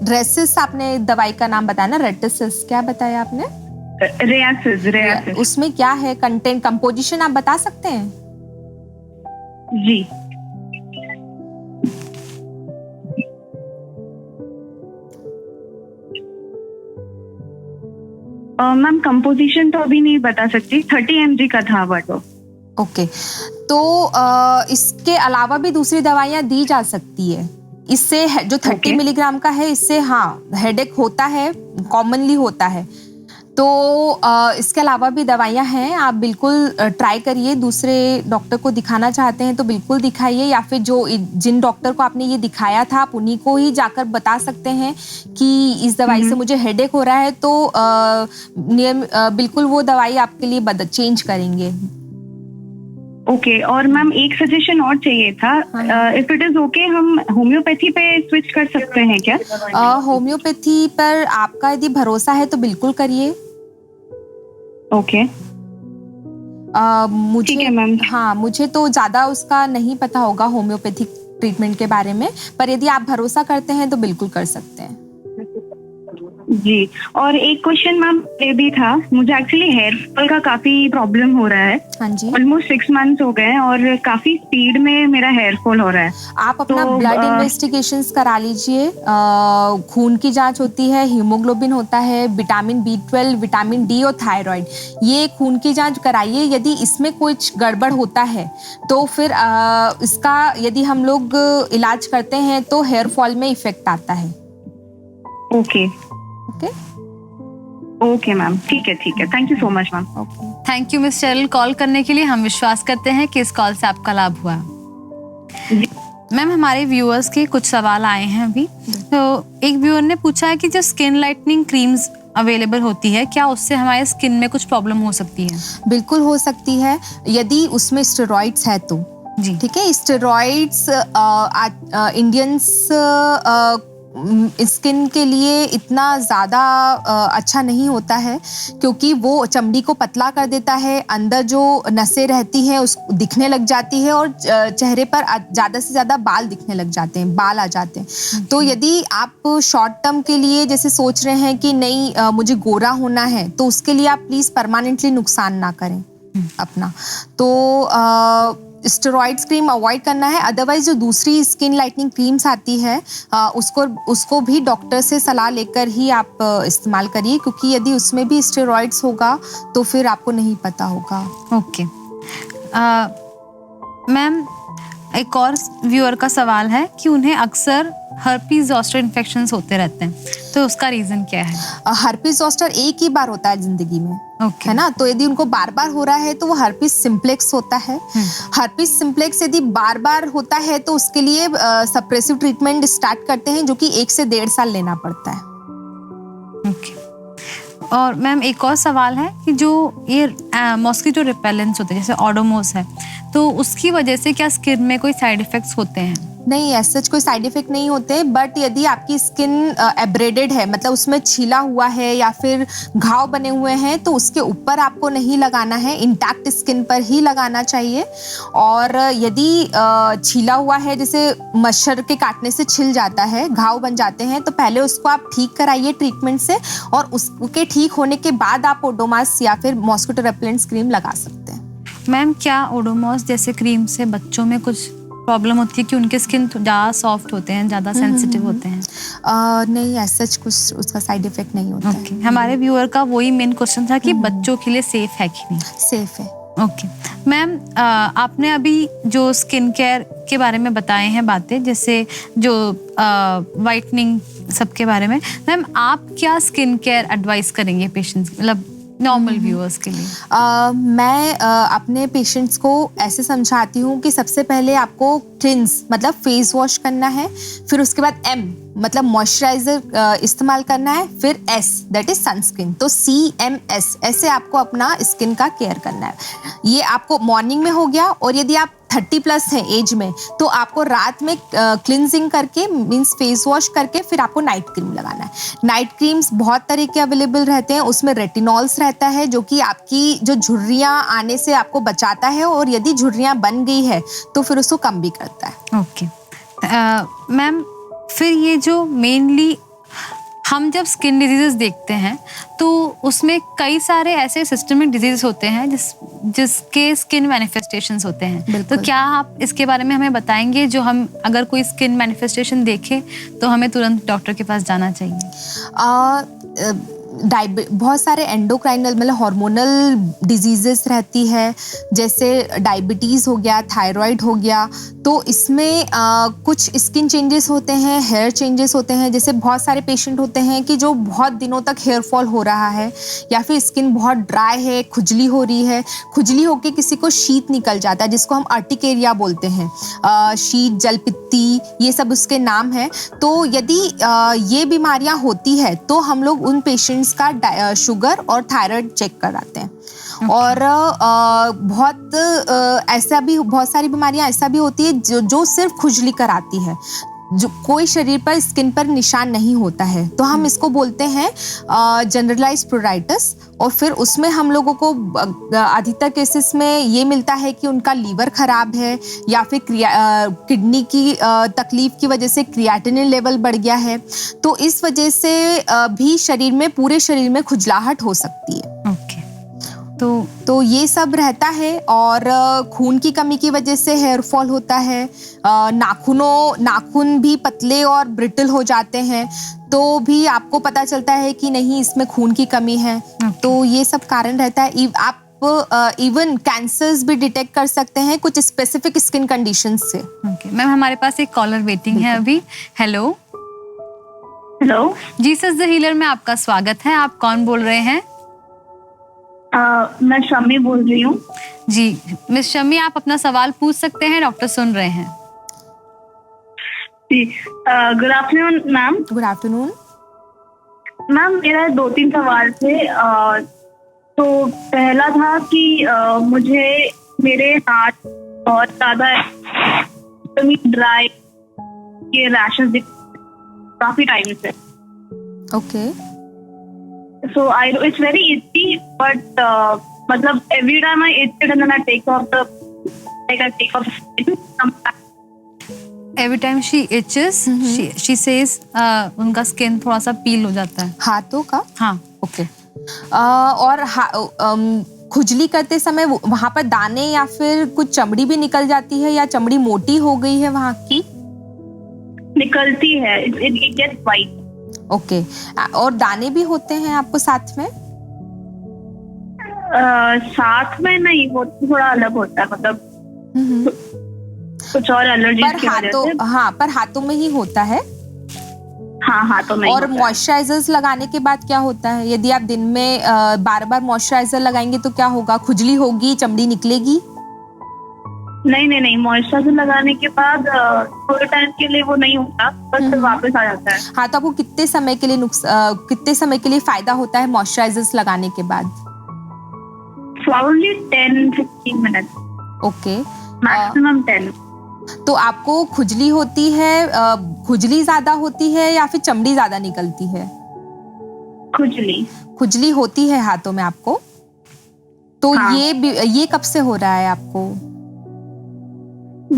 रेसिस, आपने दवाई का नाम बताया ना, रेटिसिस, क्या बताया आपने? रेयासिस। उसमें क्या है कंटेंट, कंपोजिशन आप बता सकते हैं? जी, मैम कंपोजिशन तो अभी नहीं बता सकती। 30 mg का था वो। ओके, तो इसके अलावा भी दूसरी दवाइयाँ दी जा सकती है। इससे जो 30 मिलीग्राम का है, इससे हाँ हेडेक होता है, कॉमनली होता है। तो इसके अलावा भी दवाइयाँ हैं, आप बिल्कुल ट्राई करिए। दूसरे डॉक्टर को दिखाना चाहते हैं तो बिल्कुल दिखाइए, या फिर जिन डॉक्टर को आपने ये दिखाया था आप उन्हीं को ही जाकर बता सकते हैं कि इस दवाई से मुझे हेडेक हो रहा है, तो बिल्कुल वो दवाई आपके लिए चेंज करेंगे। ओके और मैम एक सजेशन और चाहिए था, इफ इट इज ओके हम होम्योपैथी पे स्विच कर सकते हैं क्या? होम्योपैथी पर आपका यदि भरोसा है तो बिल्कुल करिए। ओके मुझे ठीक है मैम। हाँ, मुझे तो ज्यादा उसका नहीं पता होगा होम्योपैथिक ट्रीटमेंट के बारे में, पर यदि आप भरोसा करते हैं तो बिल्कुल कर सकते हैं। जी, और एक क्वेश्चन मैम ये भी था, मुझे एक्चुअली हेयर फॉल का काफी प्रॉब्लम हो रहा है। हाँ जी, ऑलमोस्ट 6 मंथ्स हो गए और काफी स्पीड में मेरा हेयर फॉल हो रहा है। आप अपना ब्लड इन्वेस्टिगेशंस करा लीजिए। खून की जांच होती है, हीमोग्लोबिन होता है, विटामिन B12, विटामिन D और थायराइड, ये खून की जांच कराइए। यदि इसमें कुछ गड़बड़ होता है तो फिर इसका यदि हम लोग इलाज करते हैं तो हेयर फॉल में इफेक्ट आता है। ओके ओके मैम, ठीक है thank you so much ma'am. Thank you miss Cheryl call करने के लिए। हम विश्वास करते हैं कि इस कॉल से आपका लाभ हुआ। मैम हमारे व्यूअर्स के कुछ सवाल आए हैं अभी। तो एक व्यूअर ने पूछा है कि जो स्किन लाइटनिंग क्रीम्स अवेलेबल होती है, क्या उससे हमारे स्किन में कुछ प्रॉब्लम हो सकती है? बिल्कुल हो सकती है, यदि उसमें स्टेरॉइड्स है तो। जी ठीक है, स्टेरॉइड्स इंडियंस स्किन के लिए इतना ज़्यादा अच्छा नहीं होता है, क्योंकि वो चमड़ी को पतला कर देता है, अंदर जो नसें रहती हैं उस दिखने लग जाती है, और चेहरे पर ज़्यादा से ज़्यादा बाल दिखने लग जाते हैं, बाल आ जाते हैं। तो यदि आप शॉर्ट टर्म के लिए जैसे सोच रहे हैं कि नहीं मुझे गोरा होना है, तो उसके लिए आप प्लीज़ परमानेंटली नुकसान ना करें अपना। तो स्टेरॉइड्स क्रीम अवॉइड करना है। अदरवाइज जो दूसरी स्किन लाइटनिंग क्रीम्स आती है उसको भी डॉक्टर से सलाह लेकर ही आप इस्तेमाल करिए, क्योंकि यदि उसमें भी स्टेरॉइड्स होगा तो फिर आपको नहीं पता होगा। ओके मैम, एक और व्यूअर का सवाल है कि उन्हें अक्सर हर्पीज ज़ोस्टर इन्फेक्शंस होते रहते हैं, तो उसका रीजन क्या है? हर्पीज ज़ोस्टर एक ही बार होता है जिंदगी में, Okay. है ना? तो यदि उनको बार बार हो रहा है तो वो हर्पीज सिम्प्लेक्स होता है। हर्पीज सिम्प्लेक्स यदि बार बार होता है तो उसके लिए सप्रेसिव ट्रीटमेंट स्टार्ट करते हैं, जो कि 1 से 1.5 साल लेना पड़ता है। ओके और मैम एक और सवाल है कि जो ये मॉस्किटो रिपेलेंट्स होते हैं जैसे ओडोमोस है, तो उसकी वजह से क्या स्किन में कोई साइड इफेक्ट्स होते हैं? नहीं, ऐसा कोई साइड इफेक्ट नहीं होते, बट यदि आपकी स्किन एब्रेडेड है, मतलब उसमें छीला हुआ है या फिर घाव बने हुए हैं, तो उसके ऊपर आपको नहीं लगाना है, इंटैक्ट स्किन पर ही लगाना चाहिए। और यदि छीला हुआ है, जैसे मच्छर के काटने से छिल जाता है, घाव बन जाते हैं, तो पहले उसको आप ठीक कराइए ट्रीटमेंट से, और उसके ठीक होने के बाद आप ओडोमॉस या फिर मॉस्किटो रिपेलेंट क्रीम लगा सकते हैं। मैम क्या ओडोमॉस जैसे क्रीम से बच्चों में कुछ प्रॉब्लम होती है कि उनके स्किन ज़्यादा सॉफ्ट होते हैं, ज़्यादा सेंसिटिव होते हैं? नहीं, ऐसा कुछ उसका साइड इफेक्ट नहीं होता है। हमारे व्यूअर का वही मेन क्वेश्चन था कि बच्चों के लिए सेफ है कि नहीं? सेफ है। ओके मैम, आपने अभी जो स्किन केयर के बारे में बताए हैं बातें, जैसे जो वाइटनिंग सबके बारे में, मैम आप क्या स्किन केयर एडवाइस करेंगे पेशेंट्स, मतलब नॉर्मल व्यूअर्स के लिए? मैं अपने पेशेंट्स को ऐसे समझाती हूँ कि सबसे पहले आपको क्लिंस मतलब फेस वॉश करना है, फिर उसके बाद M मतलब मॉइस्चराइजर इस्तेमाल करना है, फिर S दैट इज सनस्क्रीन। तो CMS ऐसे आपको अपना स्किन का केयर करना है। ये आपको मॉर्निंग में हो गया, और यदि आप 30+ है एज में, तो आपको रात में क्लिनजिंग करके मींस फेस वॉश करके फिर आपको नाइट क्रीम लगाना है। नाइट क्रीम्स बहुत तरह के अवेलेबल रहते हैं, उसमें रेटिनॉल्स रहता है जो कि आपकी जो झुर्रियाँ आने से आपको बचाता है, और यदि झुर्रियाँ बन गई है तो फिर उसको कम भी करता है। ओके मैम, फिर ये जो मेनली हम जब स्किन डिजीजेस देखते हैं तो उसमें कई सारे ऐसे सिस्टमिक डिजीज होते हैं जिसके स्किन मैनिफेस्टेशंस होते हैं, तो क्या आप इसके बारे में हमें बताएंगे? जो हम अगर कोई स्किन मैनिफेस्टेशन देखें तो हमें तुरंत डॉक्टर के पास जाना चाहिए? बहुत सारे एंडोक्राइनल मतलब हार्मोनल डिजीजेस रहती है, जैसे डायबिटीज़ हो गया, थायराइड हो गया। तो इसमें कुछ स्किन चेंजेस होते हैं, हेयर चेंजेस होते हैं। जैसे बहुत सारे पेशेंट होते हैं कि जो बहुत दिनों तक हेयर फॉल हो रहा है, या फिर स्किन बहुत ड्राई है, खुजली हो रही है, खुजली होके किसी को शीत निकल जाता है जिसको हम अर्टिकेरिया बोलते हैं। शीत, जलपित्ती, ये सब उसके नाम हैं। तो यदि ये बीमारियां होती है तो हम लोग उन पेशेंट्स का शुगर और थायराइड चेक कराते हैं। और बहुत सारी बीमारियां ऐसा भी होती है जो सिर्फ खुजली कराती है, जो कोई शरीर पर स्किन पर निशान नहीं होता है, तो हम इसको बोलते हैं जनरलाइज्ड प्रोराइटिस। और फिर उसमें हम लोगों को अधिकतर केसेस में ये मिलता है कि उनका लीवर खराब है, या फिर किडनी की तकलीफ की वजह से क्रिएटिनिन लेवल बढ़ गया है। तो इस वजह से भी शरीर में, पूरे शरीर में खुजलाहट हो सकती है। ओके। तो ये सब रहता है। और खून की कमी की वजह से हेयर फॉल होता है। नाखून भी पतले और ब्रिटल हो जाते हैं, तो भी आपको पता चलता है कि नहीं, इसमें खून की कमी है। तो ये सब कारण रहता है। आप इवन कैंसर्स भी डिटेक्ट कर सकते हैं कुछ स्पेसिफिक स्किन कंडीशंस से। ओके मैम, हमारे पास एक कॉलर वेटिंग है अभी। Hello. Hello. Jesus the healer में आपका स्वागत है। आप कौन बोल रहे हैं? मैं शम्मी बोल रही हूँ। जी मिस शम्मी, आप अपना सवाल पूछ सकते हैं, डॉक्टर सुन रहे हैं। जी, good afternoon ma'am. Good afternoon ma'am, मेरा 2-3 सवाल थे। तो पहला था कि मुझे मेरे हाथ बहुत ज्यादा ड्राई के रैशेस काफी टाइम से। Okay. So it's very itchy, but मतलब every time I itch it and then I take off Every time she itches, she says उनका स्किन थोड़ा सा पील हो जाता है हाथों का। हाँ। ओके। और खुजली करते समय वहां पर दाने या फिर कुछ चमड़ी भी निकल जाती है, या चमड़ी मोटी हो गई है वहां की? निकलती है, it gets white। ओके। और दाने भी होते हैं आपको साथ में? साथ में नहीं, वो थोड़ा अलग होता है, मतलब कुछ और एलर्जी की वजह से। हाँ, पर हाथों में ही होता है। हाँ, हाथों में। और मॉइस्चराइजर्स लगाने के बाद क्या होता है? यदि आप दिन में बार बार मॉइस्चराइजर लगाएंगे तो क्या होगा? खुजली होगी, चमड़ी निकलेगी? नहीं, मॉइस्चराइजर लगाने के बाद थोड़े टाइम के लिए वो नहीं होता, बस वापस आ जाता है। हाँ, तो आपको कितने समय के लिए फायदा होता है मॉइस्चराइजर्स लगाने के बाद? Probably 10-15 minutes। ओके। मैक्सिमम 10। तो आपको खुजली होती है, खुजली ज्यादा होती है या फिर चमड़ी ज्यादा निकलती है? खुजली होती है हाथों में आपको? तो हाँ। ये कब से हो रहा है आपको?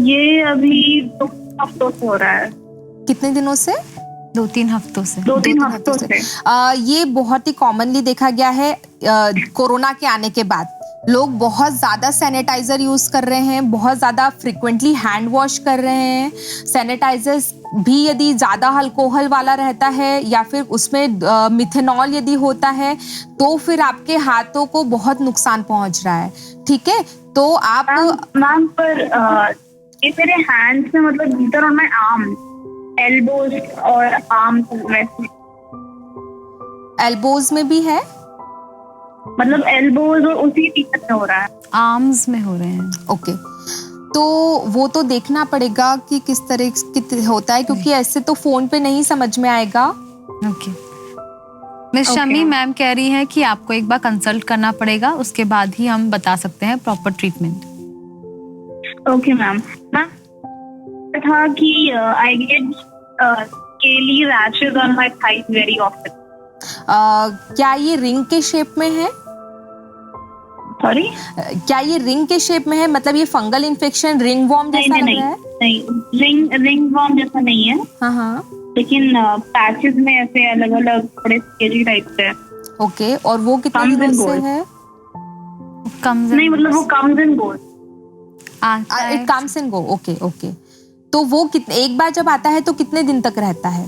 ये अभी 2 हफ्तों से हो रहा है। कितने दिनों से? 2-3 हफ्तों से। 2-3 हफ्तों से। ये बहुत ही कॉमनली देखा गया है कोरोना के आने के बाद। लोग बहुत ज़्यादा सैनिटाइजर यूज़ कर रहे हैं, बहुत ज़्यादा फ्रिक्वेंटली हैंड वॉश कर रहे हैं। सैनिटाइजर्स भी यदि ज़्यादा अल्कोहल वाला रहता है या फिर उसमें मिथेनॉल यदि होता है, तो फिर आपके हाथों को बहुत नुकसान पहुंच रहा है। ठीक है, तो आप मैम, पर ये मेरे हैंड्स में, मतलब इधर ऑन माय आर्म, एल्बोज और आर्म्स में। एल्बोज में भी है? मतलब एल्बोज और उसी टी-शर्ट में हो रहा है। आर्म्स में हो रहे हैं। ओके। तो वो तो देखना पड़ेगा कि किस तरह होता है, क्योंकि ऐसे तो फोन पे नहीं समझ में आएगा। ओके। मिस शम्मी, मैम कह रही हैं कि आपको एक बार कंसल्ट करना पड़ेगा, उसके बाद ही हम बता सकते हैं प्रॉपर ट्रीटमेंट। Okay ma'am. था कि I get scaly rashes on my thighs very often। क्या ये रिंग के शेप में है? सॉरी? क्या ये रिंग के शेप में है? मतलब ये फंगल इन्फेक्शन रिंग वॉर्म जैसा लग रहा है? नहीं, रिंग वॉर्म जैसा नहीं है। हाँ। लेकिन पैचेस में ऐसे अलग अलग थोड़े स्केली टाइप से। ओके। और वो कितने दिनों से है? नहीं, मतलब वो comes and goes. It comes and go. Okay. तो वो एक बार जब आता है तो कितने दिन तक रहता है?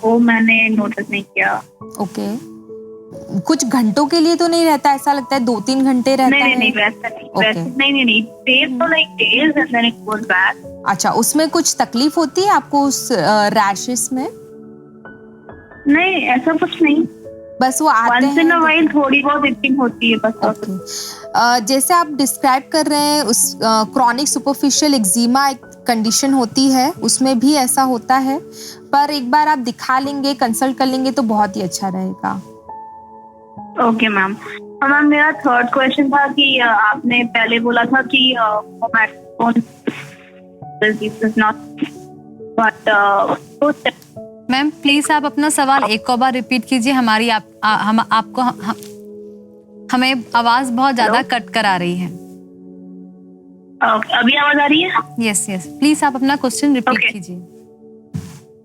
वो मैंने नोटिस नहीं किया। ओके, कुछ घंटों के लिए तो नहीं रहता, ऐसा लगता है 2-3 घंटे रहता नहीं है? नहीं नहीं, वैसा नहीं, Okay. वैसे नहीं, डेज तो like days and then it goes back. अच्छा, उसमें कुछ तकलीफ होती है आपको उस रैशेस में? नहीं, ऐसा कुछ नहीं, बस वो आते वंस इन अ हैं वाइल थोड़ी बहुत इचिंग होती है बस। ओके। जैसे आप डिस्क्राइब कर रहे हैं उस क्रॉनिक सुपरफिशियल एक्जिमा एक कंडीशन होती है, उसमें भी ऐसा होता है, पर एक बार आप दिखा लेंगे, कंसल्ट कर लेंगे तो बहुत ही अच्छा रहेगा। Okay ma'am. मैम मेरा थर्ड क्वेश्चन था कि आपने पहले बोला था कि मैम प्लीज आप अपना सवाल एक और बार रिपीट कीजिए, हमारी आपको हमें आवाज बहुत ज्यादा कट कर आ रही है। अभी आवाज आ रही है? यस यस, प्लीज आप अपना क्वेश्चन रिपीट Okay. कीजिए।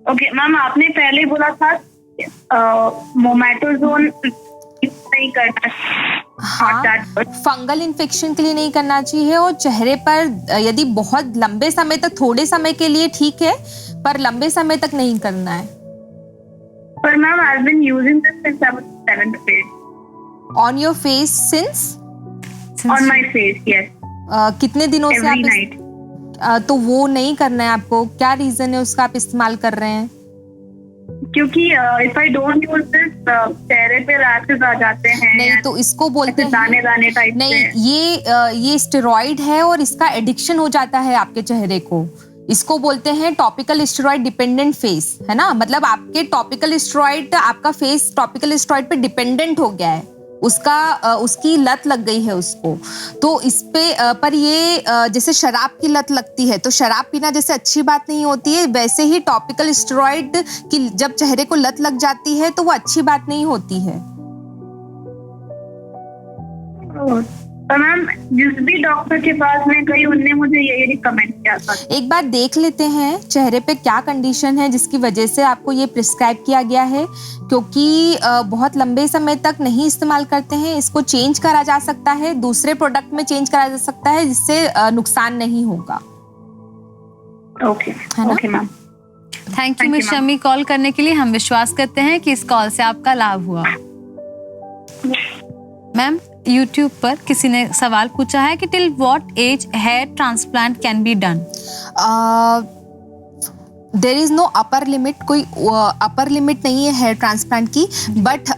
ओके मैम, आपने पहले बोला था मोमेटोजोन नहीं करना। हाँ, फंगल इन्फेक्शन के लिए नहीं करना चाहिए, और चेहरे पर यदि बहुत लंबे समय तक, थोड़े समय के लिए ठीक है, पर लंबे समय तक नहीं करना है। पर ma'am I have been using this since I was 7th grade on your face since? On my face, yes, कितने दिनों से एवरी आप नाइट। तो वो नहीं करना है आपको, क्या रीजन है उसका आप इस्तेमाल कर रहे हैं? क्योंकि if I don't use this चेहरे पे रैशेस आ जाते हैं। नहीं, तो इसको बोलते हैं दाने दाने टाइप नहीं, से। ये स्टेरॉइड है और इसका एडिक्शन हो जाता है आपके चेहरे को। इसको बोलते हैं टॉपिकल स्टेरॉइड डिपेंडेंट फेस, है ना, मतलब आपके टॉपिकल स्टेरॉइड, आपका फेस टॉपिकल स्टेरॉइड पे डिपेंडेंट हो गया है, उसकी लत लग गई है उसको। तो इस पे पर ये जैसे शराब की लत लगती है, तो शराब पीना जैसे अच्छी बात नहीं होती है, वैसे ही टॉपिकल स्टेरॉइड की जब चेहरे को लत लग जाती है तो वो अच्छी बात नहीं होती है। तो मैम जिस भी डॉक्टर के पास मैं गई उनने मुझे यही रिकमेंड किया था। एक बार देख लेते हैं चेहरे पे क्या कंडीशन है जिसकी वजह से आपको ये प्रिस्क्राइब किया गया है, क्योंकि बहुत लंबे समय तक नहीं इस्तेमाल करते हैं। इसको चेंज करा जा सकता है, दूसरे प्रोडक्ट में चेंज करा जा सकता है, जिससे नुकसान नहीं होगा। ओके, है ना? Okay ma'am, thank you miss Shami call करने के लिए। हम विश्वास करते हैं कि इस कॉल से आपका लाभ हुआ। मैम YouTube पर किसी ने सवाल पूछा है कि till what age hair transplant can be done? There is no upper limit, कोई अपर लिमिट नहीं है हेयर ट्रांसप्लांट की, बट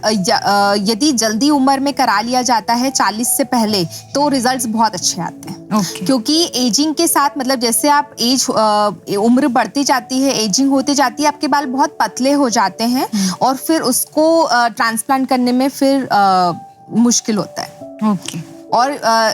यदि जल्दी उम्र में करा लिया जाता है 40 से पहले तो रिजल्ट्स बहुत अच्छे आते हैं। Okay. क्योंकि एजिंग के साथ, मतलब जैसे आप उम्र बढ़ती जाती है, एजिंग होती जाती है, आपके बाल बहुत पतले हो जाते हैं और फिर उसको ट्रांसप्लांट करने में फिर मुश्किल होता है। ओके। और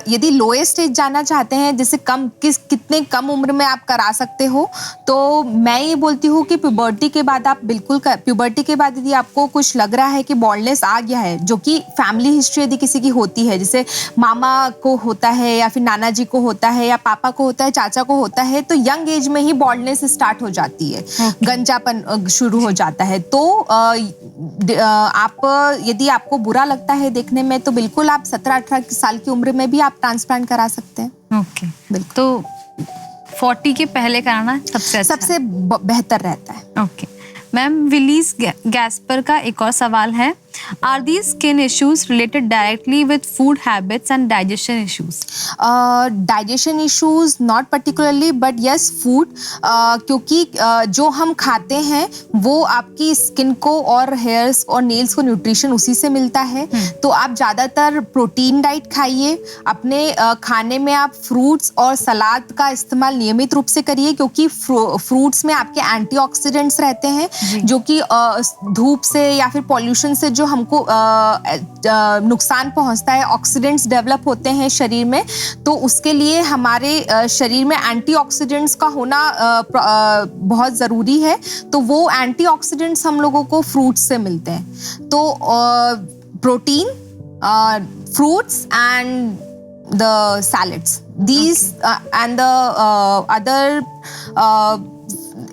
यदि लोएस्ट एज जाना चाहते हैं, जैसे कितने कम उम्र में आप करा सकते हो, तो मैं ये बोलती हूँ कि प्यूबर्टी के बाद आप बिल्कुल प्यूबर्टी के बाद यदि आपको कुछ लग रहा है कि बॉल्डनेस आ गया है, जो कि फैमिली हिस्ट्री यदि किसी की होती है, जैसे मामा को होता है या फिर नाना जी को होता है या पापा को होता है, चाचा को होता है, तो यंग एज में ही बॉल्डनेस स्टार्ट हो जाती है, गंजापन शुरू हो जाता है। तो आप यदि आपको बुरा लगता है देखने में, तो बिल्कुल आप 17-18 साल की उम्र में भी आप ट्रांसप्लांट करा सकते हैं। ओके, बिल्कुल। तो 40 के पहले कराना सबसे अच्छा, सबसे बेहतर रहता है। ओके मैम, विलीज गैस्पर का एक और सवाल है, are these skin issues related directly with food habits and digestion issues? Digestion issues not particularly, but yes food, क्योंकि जो हम खाते हैं वो आपकी स्किन को और हेयर्स और नेल्स को न्यूट्रिशन उसी से मिलता है। तो आप ज़्यादातर प्रोटीन डाइट खाइए, अपने खाने में आप फ्रूट्स और सलाद का इस्तेमाल नियमित रूप से करिए, क्योंकि फ्रूट्स में आपके एंटीऑक्सीडेंट्स रहते हैं, जो कि धूप से या फिर पॉल्यूशन से जो हमको नुकसान पहुंचता है, ऑक्सीडेंट्स डेवलप होते हैं शरीर में, तो उसके लिए हमारे शरीर में एंटीऑक्सीडेंट्स का होना बहुत ज़रूरी है। तो वो एंटीऑक्सीडेंट्स हम लोगों को फ्रूट्स से मिलते हैं। तो protein, fruits and the salads, these and the other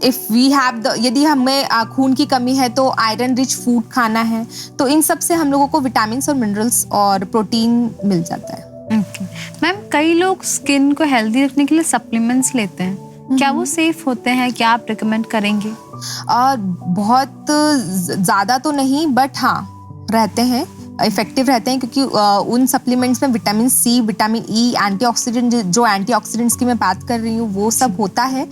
if we have the, यदि हमें खून की कमी है तो आयरन रिच फूड खाना है, तो इन सब से हम लोगों को विटामिन और मिनरल्स और प्रोटीन मिल जाता है। ओके मैम, कई लोग स्किन को हेल्दी रखने के लिए सप्लीमेंट्स लेते हैं, क्या वो सेफ होते हैं? क्या आप रिकमेंड करेंगे? बहुत ज़्यादा तो नहीं, बट हाँ रहते हैं, इफेक्टिव रहते हैं, क्योंकि उन सप्लीमेंट्स में vitamin C, vitamin E, antioxidant, जो एंटीऑक्सीडेंट्स की मैं बात कर रही हूँ वो सब होता है।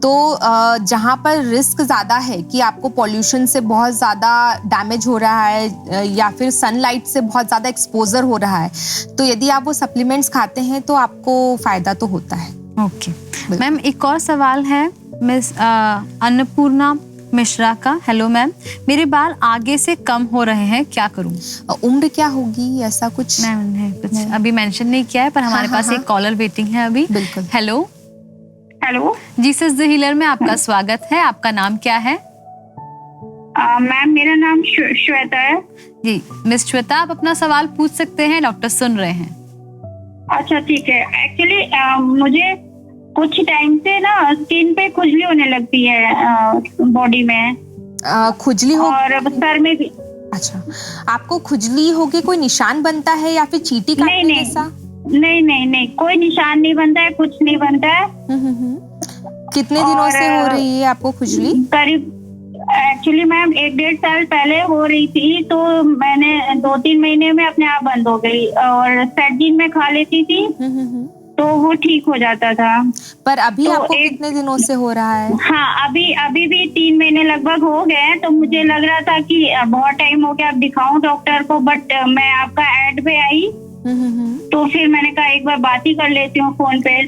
तो जहाँ पर रिस्क ज़्यादा है कि आपको पॉल्यूशन से बहुत ज़्यादा डैमेज हो रहा है या फिर सनलाइट से बहुत ज़्यादा एक्सपोजर हो रहा है, तो यदि आप वो सप्लीमेंट्स खाते हैं तो आपको फ़ायदा तो होता है। ओके मैम, एक और सवाल है मिस अन्नपूर्णा मिश्रा का। हेलो मैम, मेरे बाल आगे से कम हो रहे हैं, क्या करूं? उम्र क्या होगी, ऐसा कुछ? मैम ने कुछ अभी मेंशन नहीं किया है, पर हमारे पास एक कॉलर वेटिंग है अभी। बिल्कुल। Hello hello Jesus the healer में आपका स्वागत है। आपका नाम क्या है? मैम मेरा नाम श्वेता है। जी मिस श्वेता, आप अपना सवाल पूछ सकते हैं, डॉक्टर सुन रहे हैं। अच्छा ठीक है। एक्चुअली मुझे कुछ टाइम से ना स्किन पे खुजली होने लगती है बॉडी में, खुजली हो और सर में भी। अच्छा, आपको खुजली होगी, कोई निशान बनता है या फिर चींटी काटने जैसा? नहीं, कोई निशान नहीं बनता है, कुछ नहीं बनता है। कितने दिनों से हो रही है आपको खुजली? करीब एक्चुअली मैम 1-1.5 साल पहले हो रही थी, तो मैंने 2-3 महीने में अपने आप बंद हो गई, और सेटजिन में खा लेती थी तो वो ठीक हो जाता था। पर अभी तो आपको कितने दिनों से हो रहा है? हाँ, अभी भी 3 महीने लगभग हो गए हैं, तो मुझे लग रहा था कि बहुत टाइम हो गया, अब दिखाऊं डॉक्टर को, बट मैं आपका एड पे आई तो फिर मैंने कहा एक बार बात ही कर लेती हूँ फोन पे।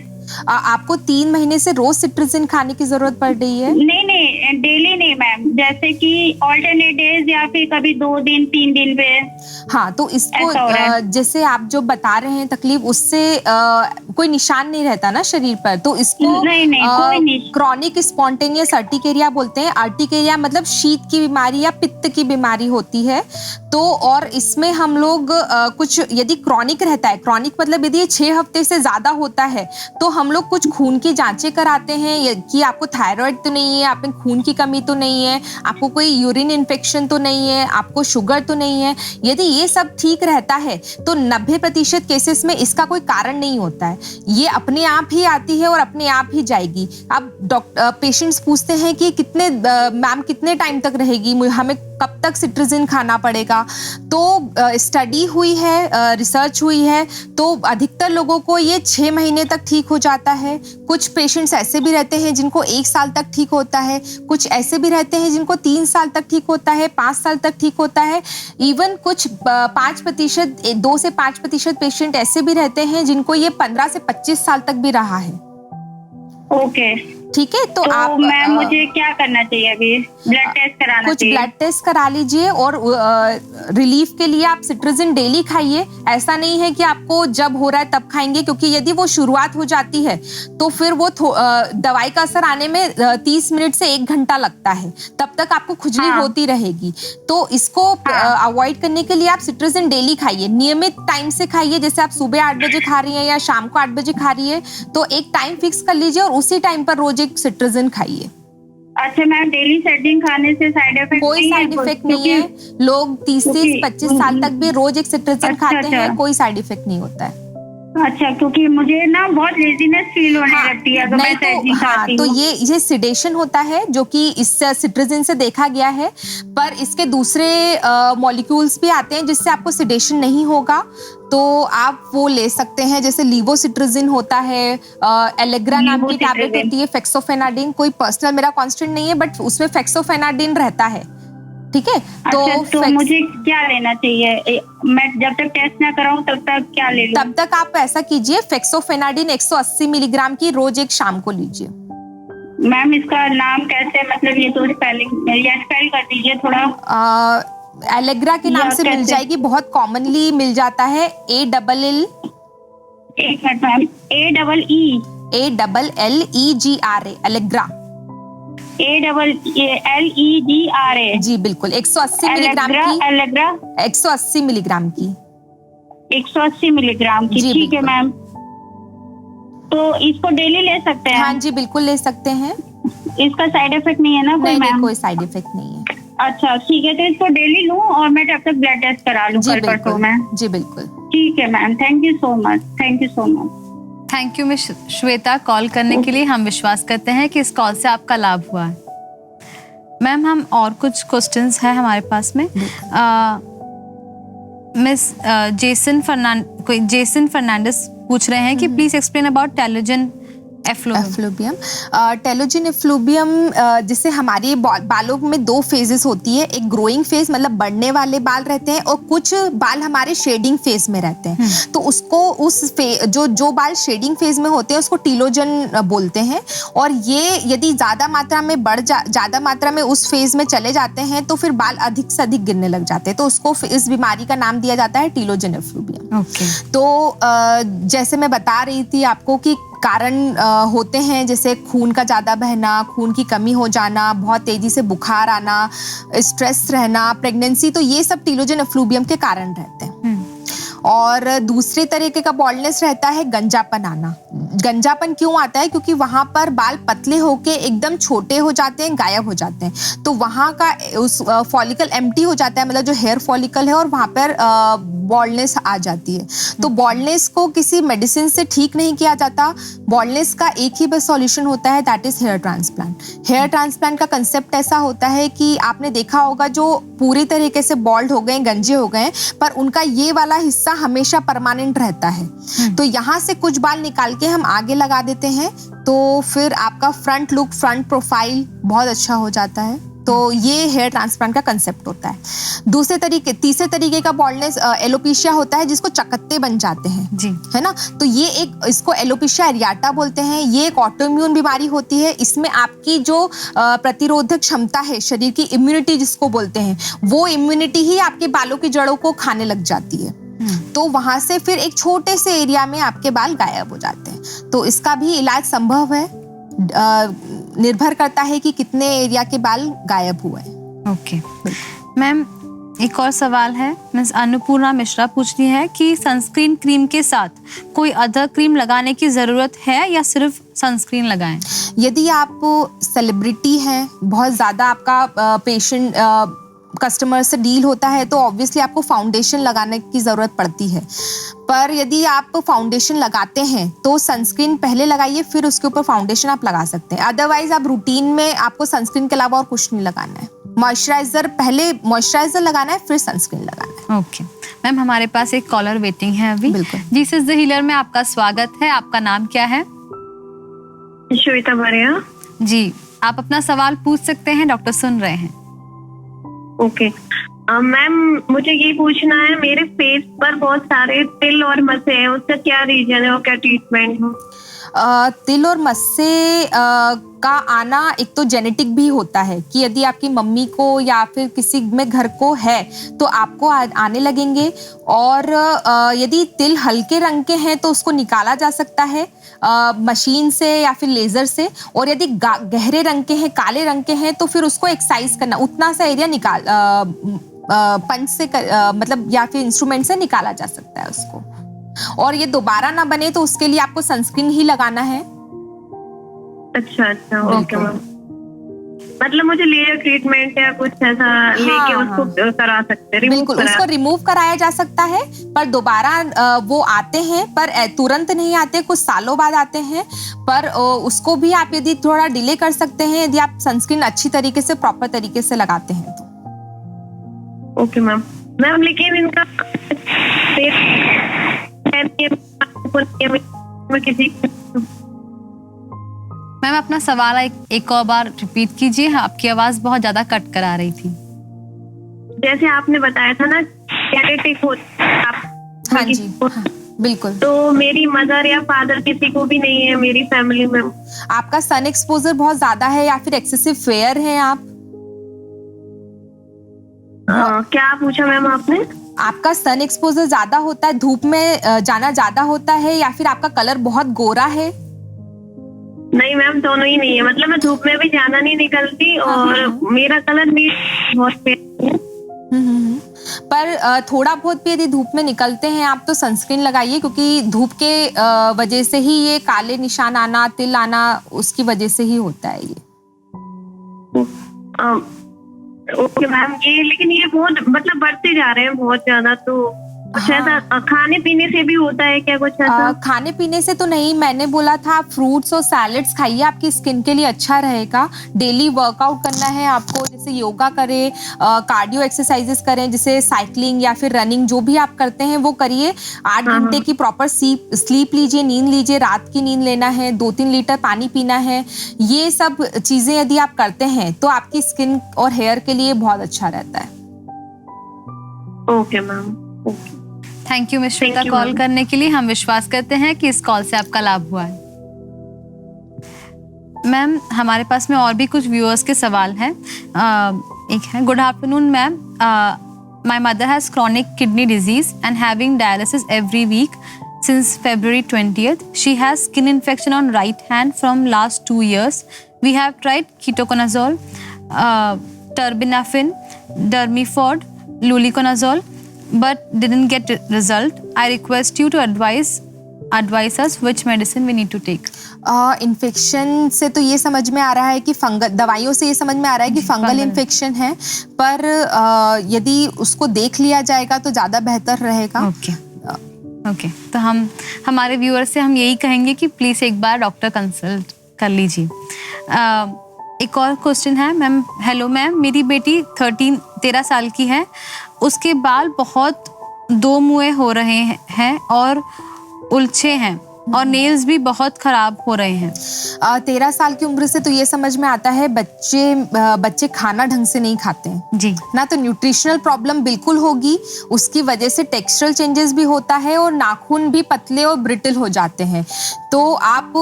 आपको 3 महीने से रोज सिट्रिजिन खाने की जरूरत पड़ रही है? नहीं, डेली नहीं मैम, जैसे कि ऑल्टरनेट डेज या फिर कभी 2 दिन 3 दिन पे। हाँ, तो इसको जैसे आप जो बता रहे हैं तकलीफ, उससे कोई निशान नहीं रहता ना शरीर पर, तो इसको नहीं, कोई नहीं। क्रॉनिक स्पॉन्टेनियस अर्टिकेरिया बोलते हैं। अर्टिकेरिया मतलब शीत की बीमारी या पित्त की बीमारी होती है। तो और इसमें हम लोग कुछ यदि क्रॉनिक रहता है, क्रॉनिक मतलब यदि ये 6 हफ्ते से ज्यादा होता है, तो हम लोग कुछ खून की जांचें कराते हैं कि आपको थायराइड तो नहीं है, आप में खून की कमी तो नहीं है, आपको कोई यूरिन इन्फेक्शन तो नहीं है, आपको शुगर तो नहीं है। यदि ये सब ठीक रहता है तो 90% केसेस में इसका कोई कारण नहीं होता है, ये अपने आप ही आती है और अपने आप ही जाएगी। अब पेशेंट्स पूछते हैं कि कितने मैम कितने टाइम तक रहेगी, हमें कब तक सिट्रिजिन खाना पड़ेगा? तो स्टडी हुई है, रिसर्च हुई है, तो अधिकतर लोगों को ये 6 महीने तक ठीक हो जाता है। कुछ पेशेंट्स ऐसे भी रहते हैं जिनको 1 साल तक ठीक होता है, कुछ ऐसे भी रहते हैं जिनको 3 साल तक ठीक होता है, 5 साल तक ठीक होता है। इवन कुछ 5%, 2 से 5% पेशेंट ऐसे भी रहते हैं जिनको ये 15 से 25 साल तक भी रहा है। ओके ठीक है, तो आप मैम मुझे क्या करना चाहिए अभी? ब्लड टेस्ट कराना कुछ चाहिए? ब्लड टेस्ट करा लीजिए, और रिलीफ के लिए आप सिट्रिजिन डेली खाइए। ऐसा नहीं है कि आपको जब हो रहा है तब खाएंगे, क्योंकि यदि वो शुरुआत हो जाती है तो फिर वो दवाई का असर आने में 30 मिनट से 1 घंटा लगता है, तब तक आपको खुजली होती रहेगी। तो इसको अवॉइड करने के लिए आप सिट्रिजिन डेली खाइए, नियमित टाइम से खाइए। जैसे आप सुबह 8 बजे खा रही हैं या शाम को 8 बजे खा रही है, तो एक टाइम फिक्स कर लीजिए और उसी टाइम पर रोज एक सिट्रिजिन खाइए। अच्छा मैम, डेली सेटिंग खाने से साइड इफेक्ट कोई साइड इफेक्ट नहीं है। लोग 30 से 25 साल तक भी रोज एक सिट्रिजिन खाते हैं, कोई साइड इफेक्ट नहीं होता है। अच्छा, क्योंकि मुझे ना बहुत लेजीनेस फील होने लगती है अगर मैं सेटिंग खाती तो हूँ। ये सिडेशन होता है, जो कि इस सिट्रिजिन से देखा गया है। पर इसके दूसरे मॉलिक्यूल्स भी आते हैं जिससे आपको सिडेशन नहीं होगा, तो आप वो ले सकते हैं। जैसे लीवोसिट्रिजिन होता है, एलेग्रा नाम की टैबलेट होती है, फेक्सोफेनाडिन, कोई पर्सनल मेरा कांस्टेंट नहीं है, बट उसमें फेक्सोफेनाडिन रहता है। ठीक है, तो मुझे क्या लेना चाहिए? मैं जब तक टेस्ट ना कराऊं तब तक क्या ले लूं? तब तक आप ऐसा कीजिए, फेक्सोफेनाडिन 180 मिलीग्राम की रोज एक शाम को लीजिए। मैम इसका नाम कैसे, मतलब ये तो स्पेल कर दीजिए थोड़ा। एलेग्रा के नाम से मिल जाएगी, बहुत कॉमनली मिल जाता है। ALL, एक minute ma'am, ALLEGRA, Allegra. ALLEGRA, जी बिल्कुल, 180 मिलीग्राम की। एलेग्रा 180 मिलीग्राम की। 180 मिलीग्राम की, ठीक है मैम। तो इसको डेली ले सकते हैं? हाँ जी, बिल्कुल ले सकते हैं। इसका साइड इफेक्ट नहीं है ना कोई? नहीं, कोई साइड इफेक्ट नहीं है। अच्छा ठीक है, तो इसको डेली लूं और मैं तब तक ब्लड टेस्ट करा लूं कल परसों में? जी बिल्कुल। ठीक है ma'am, thank you so much, thank you so much. Thank you miss Shweta call करने के लिए। हम विश्वास करते हैं कि इस कॉल से आपका लाभ हुआ है। मैम हम और कुछ क्वेश्चंस हैं हमारे पास में। मिस जेसन फर्नांडिस पूछ रहे हैं कि please explain about telogen effluvium. Telogen effluvium जिसे हमारे बालों में दो फेजेस होती है, एक ग्रोइंग फेज मतलब बढ़ने वाले बाल रहते हैं और कुछ बाल हमारे शेडिंग फेज में रहते हैं। तो उसको जो बाल शेडिंग फेज में होते हैं उसको टीलोजन बोलते हैं। और ये यदि ज्यादा मात्रा में उस फेज में चले जाते हैं तो फिर बाल अधिक से अधिक गिरने लग जाते हैं, तो उसको इस बीमारी का नाम दिया जाता है टीलोजन एफ्लूबियम। तो जैसे मैं बता रही थी आपको कि कारण होते हैं जैसे खून का ज़्यादा बहना, खून की कमी हो जाना, बहुत तेजी से बुखार आना, स्ट्रेस रहना, प्रेगनेंसी, तो ये सब टीलोजन एफ्लूबियम के कारण रहते हैं। और दूसरे तरीके का बॉल्डनेस रहता है गंजापन आना। गंजापन क्यों आता है? क्योंकि वहां पर बाल पतले होके एकदम छोटे हो जाते हैं, गायब हो जाते हैं, तो वहां का उस फॉलिकल एम्प्टी हो जाता है, मतलब जो हेयर फॉलिकल है, और वहां पर बॉल्डनेस आ जाती है। तो बॉल्डनेस को किसी मेडिसिन से ठीक नहीं किया जाता। बॉल्डनेस का एक ही बस सॉल्यूशन होता है, that is hair transplant. Hair transplant का कंसेप्ट ऐसा होता है कि आपने देखा होगा जो पूरी तरीके से बॉल्ड हो गए, गंजे हो गए, पर उनका ये वाला हिस्सा हमेशा परमानेंट रहता है। तो यहाँ से कुछ बाल निकाल के हम आगे लगा देते हैं, तो फिर आपका फ्रंट लुक, फ्रंट प्रोफाइल बहुत अच्छा हो जाता है। तो ये हेयर ट्रांसप्लांट का कंसेप्ट होता है। तीसरे तरीके का बॉल्डनेस एलोपेशिया होता है, जिसको चकत्ते बन जाते हैं जी, है ना। तो ये इसको एलोपेशिया एरियाटा बोलते हैं। ये एक ऑटोइम्यून बीमारी होती है। इसमें आपकी जो प्रतिरोधक क्षमता है, शरीर की इम्यूनिटी जिसको बोलते हैं, वो इम्यूनिटी ही आपके बालों की जड़ों को खाने लग जाती है। तो वहां से फिर एक छोटे से एरिया में आपके बाल गायब हो जाते हैं। तो इसका भी इलाज संभव है, निर्भर करता है कि कितने एरिया के बाल गायब हुए। ओके मैम, एक और सवाल है। मिस अन्नपूर्णा मिश्रा पूछ रही है कि सनस्क्रीन क्रीम के साथ कोई अदर क्रीम लगाने की जरूरत है या सिर्फ सनस्क्रीन लगाएं? यदि आप सेलिब्रिटी हैं, बहुत ज्यादा आपका पेशेंट कस्टमर से डील होता है, तो ऑब्वियसली आपको फाउंडेशन लगाने की जरूरत पड़ती है। पर यदि आप फाउंडेशन लगाते हैं तो सनस्क्रीन पहले लगाइए, फिर उसके ऊपर फाउंडेशन आप लगा सकते हैं। अदरवाइज आप रूटीन में आपको सनस्क्रीन के अलावा और कुछ नहीं लगाना है। पहले मॉइस्चराइजर लगाना है, फिर सनस्क्रीन लगाना है। ओके मैम, हमारे पास एक कॉलर वेटिंग है अभी। बिल्कुल। जीसस द हीलर में आपका स्वागत है। आपका नाम क्या है? श्वेता बरिया जी, आप अपना सवाल पूछ सकते हैं, डॉक्टर सुन रहे हैं। ओके मैम, मुझे ये पूछना है, मेरे फेस पर बहुत सारे तिल और मस्से हैं, उसका क्या रीजन है और क्या ट्रीटमेंट है? तिल और मस्से का आना एक तो जेनेटिक भी होता है कि यदि आपकी मम्मी को या फिर किसी में घर को है तो आपको आने लगेंगे। और यदि तिल हल्के रंग के हैं तो उसको निकाला जा सकता है मशीन से या फिर लेजर से। और यदि गहरे रंग के हैं, काले रंग के हैं, तो फिर उसको एक्सरसाइज करना, उतना सा एरिया निकाल पंच से मतलब या फिर इंस्ट्रूमेंट से निकाला जा सकता है उसको। और ये दोबारा ना बने तो उसके लिए आपको सनस्क्रीन ही लगाना है। अच्छा, ओके मैम। मतलब मुझे लेजर ट्रीटमेंट या कुछ ऐसा लेके उसको करा सकते हैं? बिल्कुल, उसको रिमूव कराया जा सकता है, पर दोबारा वो आते हैं, पर तुरंत नहीं आते, कुछ सालों बाद आते हैं। पर उसको भी आप यदि थोड़ा डिले कर सकते हैं, यदि आप सनस्क्रीन अच्छी तरीके से, प्रॉपर तरीके से लगाते हैं तो। Okay ma'am. लेकिन इनका किसी मैम अपना सवाल एक और बार रिपीट कीजिए, आपकी आवाज बहुत ज्यादा कट कर आ रही थी। जैसे आपने बताया था ना जेनेटिक होता है, हाँ जी, हाँ, बिल्कुल। तो मेरी मदर या फादर किसी को भी नहीं है मेरी फैमिली में। आपका सन एक्सपोजर बहुत ज्यादा है या फिर एक्सेसिव फेयर है आप? क्या पूछा मैम आपने? आपका सन एक्सपोजर ज्यादा होता है, धूप में जाना ज्यादा होता है, या फिर आपका कलर बहुत गोरा है? नहीं मैम, दोनों ही नहीं है। मतलब मैं धूप में भी ज्यादा नहीं निकलती और मेरा कलर भी बहुत फेयर है। पर थोड़ा बहुत भी यदि धूप में निकलते हैं आप तो सनस्क्रीन लगाइए, क्योंकि धूप के वजह से ही ये काले निशान आना, तिल आना, उसकी वजह से ही होता है ये। ओके मैम, ये लेकिन ये बहुत मतलब बढ़ते जा रहे हैं बहुत ज्यादा, तो कुछ ऐसा खाने पीने से भी होता है क्या कुछ ऐसा? खाने पीने से तो नहीं, मैंने बोला था आप फ्रूट्स और सैलेड्स खाइए, आपकी स्किन के लिए अच्छा रहेगा। डेली वर्कआउट करना है आपको, जैसे योगा करें, कार्डियो एक्सरसाइजेस करें, जैसे साइकिलिंग या फिर रनिंग, जो भी आप करते हैं वो करिए। 8 घंटे की प्रॉपर स्लीप लीजिए, नींद लीजिए, रात की नींद लेना है, 2-3 लीटर पानी पीना है। ये सब चीजें यदि आप करते हैं तो आपकी स्किन और हेयर के लिए बहुत अच्छा रहता है। Okay ma'am, okay. Thank you miss Shweta you, call ma'am. करने के लिए। हम विश्वास करते हैं कि इस कॉल से आपका लाभ हुआ है। मैम, हमारे पास में और भी कुछ व्यूअर्स के सवाल हैं। एक है, good afternoon ma'am, my mother has chronic kidney disease and having dialysis every week since February 20th. She has skin infection on right hand from last 2 years. We have tried ketoconazole, terbinafine, Dermiford, Luliconazole, but didn't get result. I request you to advise us which medicine we need to take. Infection से तो ये समझ में आ रहा है कि fungal, दवाइयों से ये समझ में आ रहा है कि फंगल इन्फेक्शन है, पर यदि उसको देख लिया जाएगा तो ज़्यादा बेहतर रहेगा। ओके, तो हम हमारे व्यूअर से हम यही कहेंगे कि प्लीज़ एक बार डॉक्टर कंसल्ट कर लीजिए। एक और क्वेश्चन है मैम। हेलो मैम, मेरी बेटी 13 साल की है, उसके बाल बहुत दो मुँहे हो रहे हैं और उलझे हैं और नेल्स भी बहुत खराब हो रहे हैं। 13 साल की उम्र से तो ये समझ में आता है बच्चे खाना ढंग से नहीं खाते हैं जी ना, तो न्यूट्रिशनल प्रॉब्लम बिल्कुल होगी। उसकी वजह से टेक्सचरल चेंजेस भी होता है और नाखून भी पतले और ब्रिटल हो जाते हैं। तो आप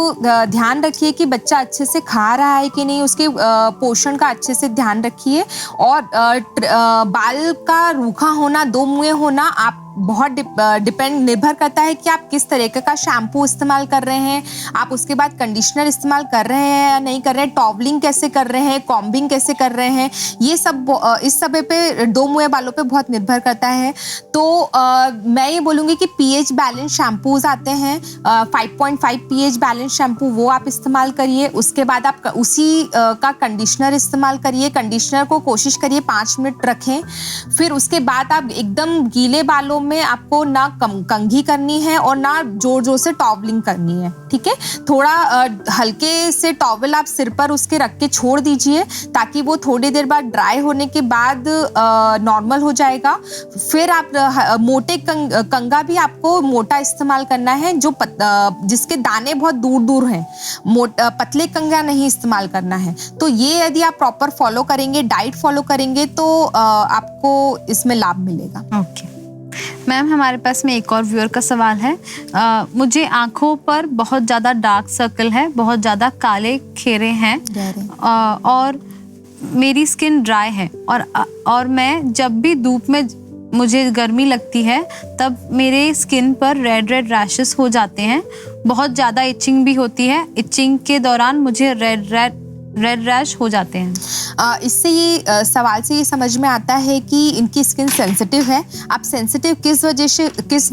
ध्यान रखिए कि बच्चा अच्छे से खा रहा है कि नहीं, उसके पोषण का अच्छे से ध्यान रखिए। और बाल का रूखा होना, दो मुँहे होना, आप बहुत निर्भर करता है कि आप किस तरीके का शैम्पू इस्तेमाल कर रहे हैं, आप उसके बाद कंडीशनर इस्तेमाल कर रहे हैं या नहीं कर रहे हैं, टॉवलिंग कैसे कर रहे हैं, कॉम्बिंग कैसे कर रहे हैं, ये सब इस सब पे दो मुँहे बालों पे बहुत निर्भर करता है। तो मैं ये बोलूँगी कि पीएच बैलेंस शैम्पूज आते हैं, 5.5 पीएच बैलेंस शैम्पू, वो आप इस्तेमाल करिए। उसके बाद आप उसी का कंडीशनर इस्तेमाल करिए। कंडीशनर को कोशिश करिए 5 मिनट रखें, फिर उसके बाद आप एकदम गीले बालों में आपको ना कंघी करनी है और ना जोर जोर से टॉवलिंग करनी है, ठीक है। थोड़ा हल्के से टॉवल आप सिर पर उसके रख के छोड़ दीजिए, ताकि वो थोड़ी देर बाद ड्राई होने के बाद नॉर्मल हो जाएगा। फिर आप मोटे कंघा भी आपको मोटा इस्तेमाल करना है, जो जिसके दाने बहुत दूर दूर हैं। पतले कंघा नहीं इस्तेमाल करना है। तो ये यदि आप प्रॉपर फॉलो करेंगे, डाइट फॉलो करेंगे, तो आपको इसमें लाभ मिलेगा। ओके मैम, हमारे पास में एक और व्यूअर का सवाल है। मुझे आंखों पर बहुत ज़्यादा डार्क सर्कल है, बहुत ज़्यादा काले घेरे हैं और मेरी स्किन ड्राई है और मैं जब भी धूप में मुझे गर्मी लगती है तब मेरे स्किन पर रेड रैशेस हो जाते हैं। बहुत ज़्यादा इचिंग भी होती है। इचिंग के दौरान मुझे रेड रैश हो जाते हैं। इससे ये सवाल से ये समझ में आता है कि इनकी स्किन सेंसिटिव है। अब सेंसिटिव किस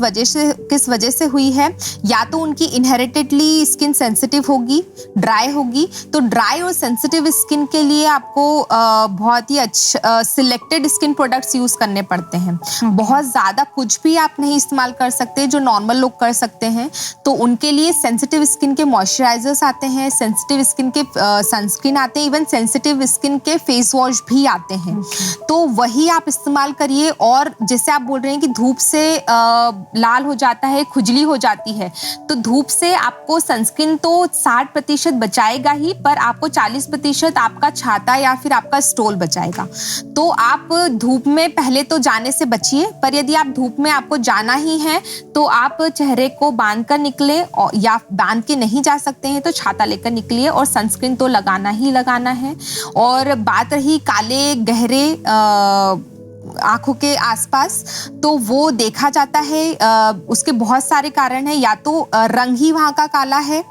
वजह से हुई है, या तो उनकी इनहेरिटेडली स्किन सेंसिटिव होगी, ड्राई होगी। तो ड्राई और सेंसिटिव स्किन के लिए आपको बहुत ही अच्छा सिलेक्टेड स्किन प्रोडक्ट्स यूज करने पड़ते हैं। बहुत ज़्यादा कुछ भी आप नहीं इस्तेमाल कर सकते जो नॉर्मल लोग कर सकते हैं। तो उनके लिए सेंसिटिव स्किन के मॉइस्चराइजर्स आते हैं, सेंसिटिव स्किन के सनस्क्रीन आते हैं, इवन सेंसिटिव स्किन के फेस वॉश भी आते हैं। तो वही आप इस्तेमाल करिए। और जैसे आप बोल रहे हैं कि धूप से लाल हो जाता है, खुजली हो जाती है, तो धूप से आपको सनस्क्रीन तो 60% बचाएगा ही, पर आपको 40% आपका छाता या फिर आपका स्टोल बचाएगा। तो आप धूप में पहले तो जाने से बचिए, पर यदि आप धूप में आपको जाना ही है तो आप चेहरे को बांध कर निकले, या बांध के नहीं जा सकते हैं तो छाता लेकर निकलिए, और सनस्क्रीन तो लगाना ही लगाना है। और बात रही काले गहरे आंखों के आसपास, तो वो देखा जाता है, उसके बहुत सारे कारण हैं। या तो रंग ही वहाँ का काला है,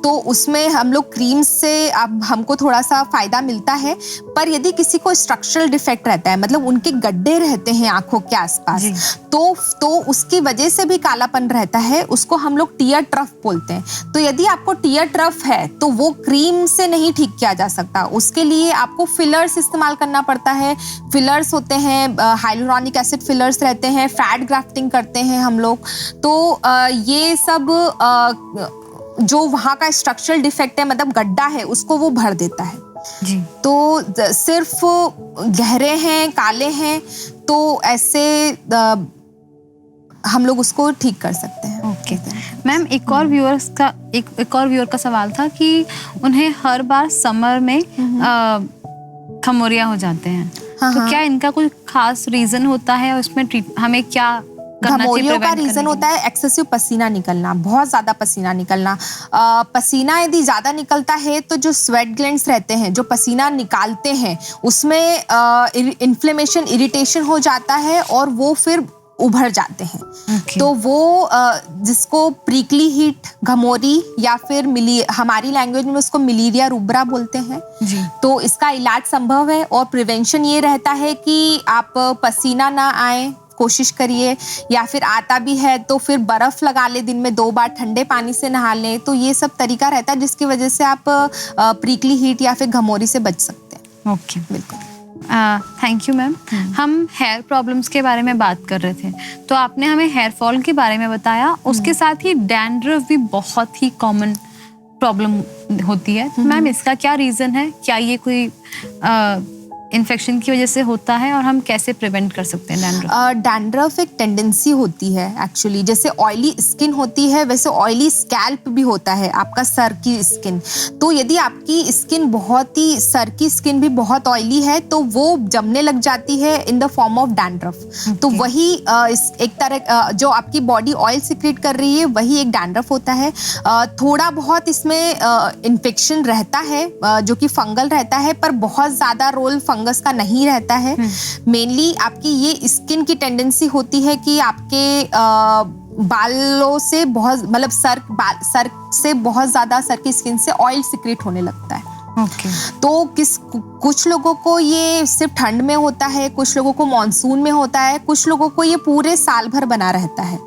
तो उसमें हम लोग क्रीम से अब हमको थोड़ा सा फायदा मिलता है। पर यदि किसी को स्ट्रक्चरल डिफेक्ट रहता है, मतलब उनके गड्ढे रहते हैं आंखों के आसपास, तो उसकी वजह से भी कालापन रहता है, उसको हम लोग टीयर ट्रफ बोलते हैं। तो यदि आपको टीयर ट्रफ है तो वो क्रीम से नहीं ठीक किया जा सकता, उसके लिए आपको फिलर्स इस्तेमाल करना पड़ता है। फिलर्स होते हैं, हाइलुरोनिक एसिड फिलर्स रहते हैं, फैट ग्राफ्टिंग करते हैं हम लोग। तो ये सब जो वहाँ का स्ट्रक्चरल डिफेक्ट है, मतलब गड्ढा है, उसको वो भर देता है जी। तो सिर्फ गहरे हैं, काले हैं, तो ऐसे हम लोग उसको ठीक कर सकते हैं। ओके मैम, एक और व्यूअर का सवाल था कि उन्हें हर बार समर में खमोरिया हो जाते हैं। तो क्या इनका कोई खास रीजन होता है और उसमें हमें क्या घमौरियों का रीजन होता है एक्सेसिव पसीना निकलना, बहुत ज्यादा पसीना निकलना। पसीना यदि ज्यादा निकलता है तो जो स्वेट ग्लैंड्स रहते हैं, जो पसीना निकालते हैं, उसमें इन्फ्लेमेशन, इरिटेशन हो जाता है और वो फिर उभर जाते हैं। तो वो जिसको प्रिकली हीट घमौरी या फिर हमारी लैंग्वेज में उसको मिलीरिया रूब्रा बोलते हैं जी। तो इसका इलाज संभव है और प्रिवेंशन ये रहता है कि आप पसीना ना आए, कोशिश करिए, या फिर आता भी है तो फिर बर्फ लगा ले, दिन में 2 बार ठंडे पानी से नहा लें। तो ये सब तरीका रहता है जिसकी वजह से आप प्रिकली हीट या फिर घमौरी से बच सकते हैं। ओके, बिल्कुल। Thank you ma'am. हम हेयर प्रॉब्लम्स के बारे में बात कर रहे थे, तो आपने हमें हेयर फॉल के बारे में बताया, उसके साथ ही डैंड्रफ भी बहुत ही कॉमन प्रॉब्लम होती है। मैम, इसका क्या रीजन है? क्या ये कोई इन्फेक्शन की वजह से होता है और हम कैसे प्रिवेंट कर सकते हैं डैंड्रफ? डैंड्रफ एक टेंडेंसी होती है एक्चुअली, जैसे ऑयली स्किन होती है वैसे ऑयली स्कैल्प भी होता है, आपका सर की स्किन। तो यदि आपकी स्किन बहुत ही, सर की स्किन भी बहुत ऑयली है तो वो जमने लग जाती है in the form of dandruff. तो वही एक तरह जो आपकी बॉडी ऑयल सिक्रेट कर रही है वही एक डैंड्रफ होता है। थोड़ा बहुत इसमें इन्फेक्शन रहता है जो कि फंगल रहता है, पर बहुत ज्यादा रोल फंगस का नहीं रहता है। मेनली आपकी ये स्किन की टेंडेंसी होती है कि आपके बालों से बहुत, मतलब सर से बहुत ज्यादा, सर की स्किन से ऑयल सिक्रेट होने लगता है। तो कुछ लोगों को ये सिर्फ ठंड में होता है, कुछ लोगों को मॉनसून में होता है, कुछ लोगों को ये पूरे साल भर बना रहता है।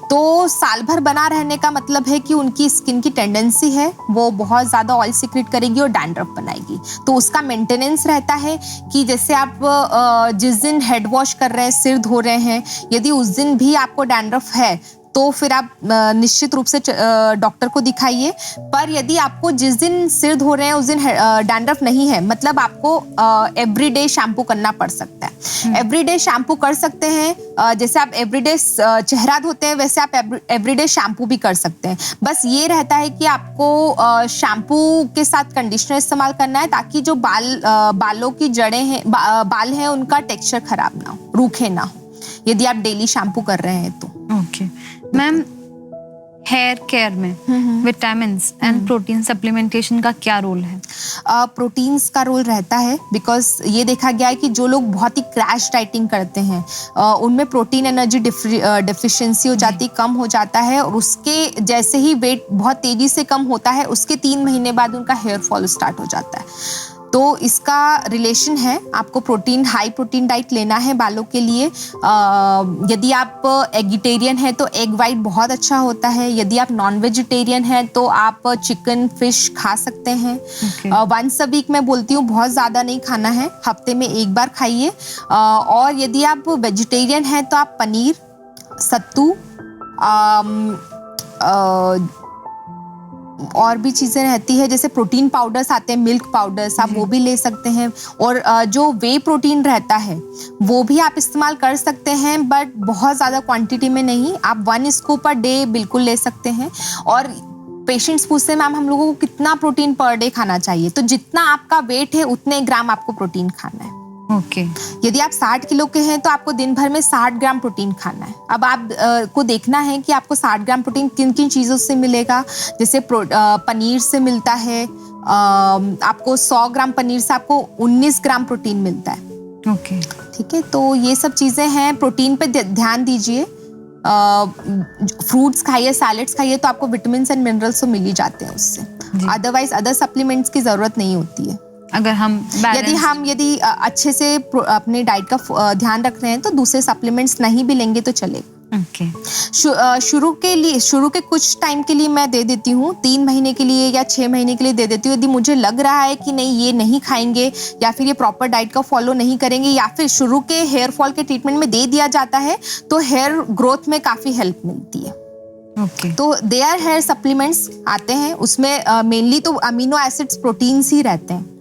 तो साल भर बना रहने का मतलब है कि उनकी स्किन की टेंडेंसी है, वो बहुत ज्यादा ऑयल सिक्रेट करेगी और डैंड्रफ बनाएगी। तो उसका मेंटेनेंस रहता है कि जैसे आप जिस दिन हेड वॉश कर रहे हैं, सिर धो रहे हैं, यदि उस दिन भी आपको डैंड्रफ है तो फिर आप निश्चित रूप से डॉक्टर को दिखाइए। पर यदि आपको जिस दिन सिर धो रहे हैं उस दिन डैंड्रफ नहीं है, मतलब आपको एवरीडे शैम्पू करना पड़ सकता है। एवरीडे शैम्पू कर सकते हैं, जैसे आप एवरीडे चेहरा धोते हैं वैसे आप एवरीडे शैम्पू भी कर सकते हैं। बस ये रहता है कि आपको शैम्पू के साथ कंडीशनर इस्तेमाल करना है ताकि जो बालों की जड़ें हैं, बाल हैं, उनका टेक्सचर खराब ना हो, रूखे ना हो, यदि आप डेली शैम्पू कर रहे हैं तो। ओके मैम, हेयर केयर में विटामिन्स एंड प्रोटीन सप्लीमेंटेशन का क्या रोल है? प्रोटीन्स का रोल रहता है, बिकॉज ये देखा गया है कि जो लोग बहुत ही क्रैश डाइटिंग करते हैं उनमें प्रोटीन एनर्जी डिफिशिएंसी हो जाती, कम हो जाता है, और उसके जैसे ही वेट बहुत तेजी से कम होता है उसके 3 महीने बाद उनका हेयर फॉल स्टार्ट हो जाता है। तो इसका रिलेशन है, आपको प्रोटीन, हाई प्रोटीन डाइट लेना है बालों के लिए। यदि आप एगिटेरियन हैं तो एग वाइट बहुत अच्छा होता है। यदि आप नॉन वेजिटेरियन हैं तो आप चिकन, फिश खा सकते हैं। वंस अ वीक मैं बोलती हूँ, बहुत ज़्यादा नहीं खाना है, हफ्ते में 1 बार खाइए। और यदि आप वेजिटेरियन हैं तो आप पनीर, सत्तू, और भी चीज़ें रहती है, जैसे प्रोटीन पाउडर्स आते हैं, मिल्क पाउडर्स, आप वो भी ले सकते हैं। और जो वे प्रोटीन रहता है वो भी आप इस्तेमाल कर सकते हैं, बट बहुत ज़्यादा क्वांटिटी में नहीं। आप 1 स्कूप पर डे बिल्कुल ले सकते हैं। और पेशेंट्स पूछते हैं मैम हम लोगों को कितना प्रोटीन पर डे खाना चाहिए, तो जितना आपका वेट है उतने ग्राम आपको प्रोटीन खाना है। ओके। यदि आप 60 किलो के हैं तो आपको दिन भर में 60 ग्राम प्रोटीन खाना है। अब आप को देखना है कि आपको 60 ग्राम प्रोटीन किन किन चीज़ों से मिलेगा। जैसे पनीर से मिलता है, आपको 100 ग्राम पनीर से आपको 19 ग्राम प्रोटीन मिलता है। ओके, ठीक है, तो ये सब चीज़ें हैं। प्रोटीन पे ध्यान दीजिए। फ्रूट्स खाइए, सैलेड्स खाइए, तो आपको विटामिन एंड मिनरल्स तो मिल ही जाते हैं उससे। अदरवाइज अदर सप्लीमेंट्स की जरूरत नहीं होती है। अगर हम यदि अच्छे से अपने डाइट का ध्यान रख रहे हैं तो दूसरे सप्लीमेंट्स नहीं भी लेंगे तो चलेगा। शुरू के कुछ टाइम के लिए मैं दे देती हूँ, 3 महीने के लिए या 6 महीने के लिए दे देती हूँ। यदि मुझे लग रहा है कि नहीं ये नहीं खाएंगे या फिर ये प्रॉपर डाइट का फॉलो नहीं करेंगे या फिर शुरू के हेयर फॉल के ट्रीटमेंट में दे दिया जाता है तो हेयर ग्रोथ में काफ़ी हेल्प मिलती है। तो देयर हेयर सप्लीमेंट्स आते हैं, उसमें मेनली तो अमीनो एसिड्स, प्रोटीन्स ही रहते हैं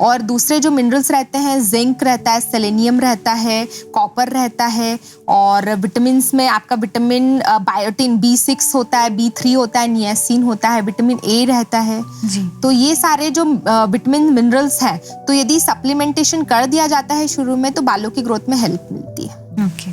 और दूसरे जो मिनरल्स रहते हैं, जिंक रहता है, सेलेनियम रहता है, कॉपर रहता है और विटामिन में आपका विटामिन बायोटिन B6 होता है, B3 होता है, नियासिन होता है, विटामिन A रहता है जी। तो ये सारे जो विटामिन मिनरल्स हैं, तो यदि सप्लीमेंटेशन कर दिया जाता है शुरू में तो बालों की ग्रोथ में हेल्प मिलती है। ओके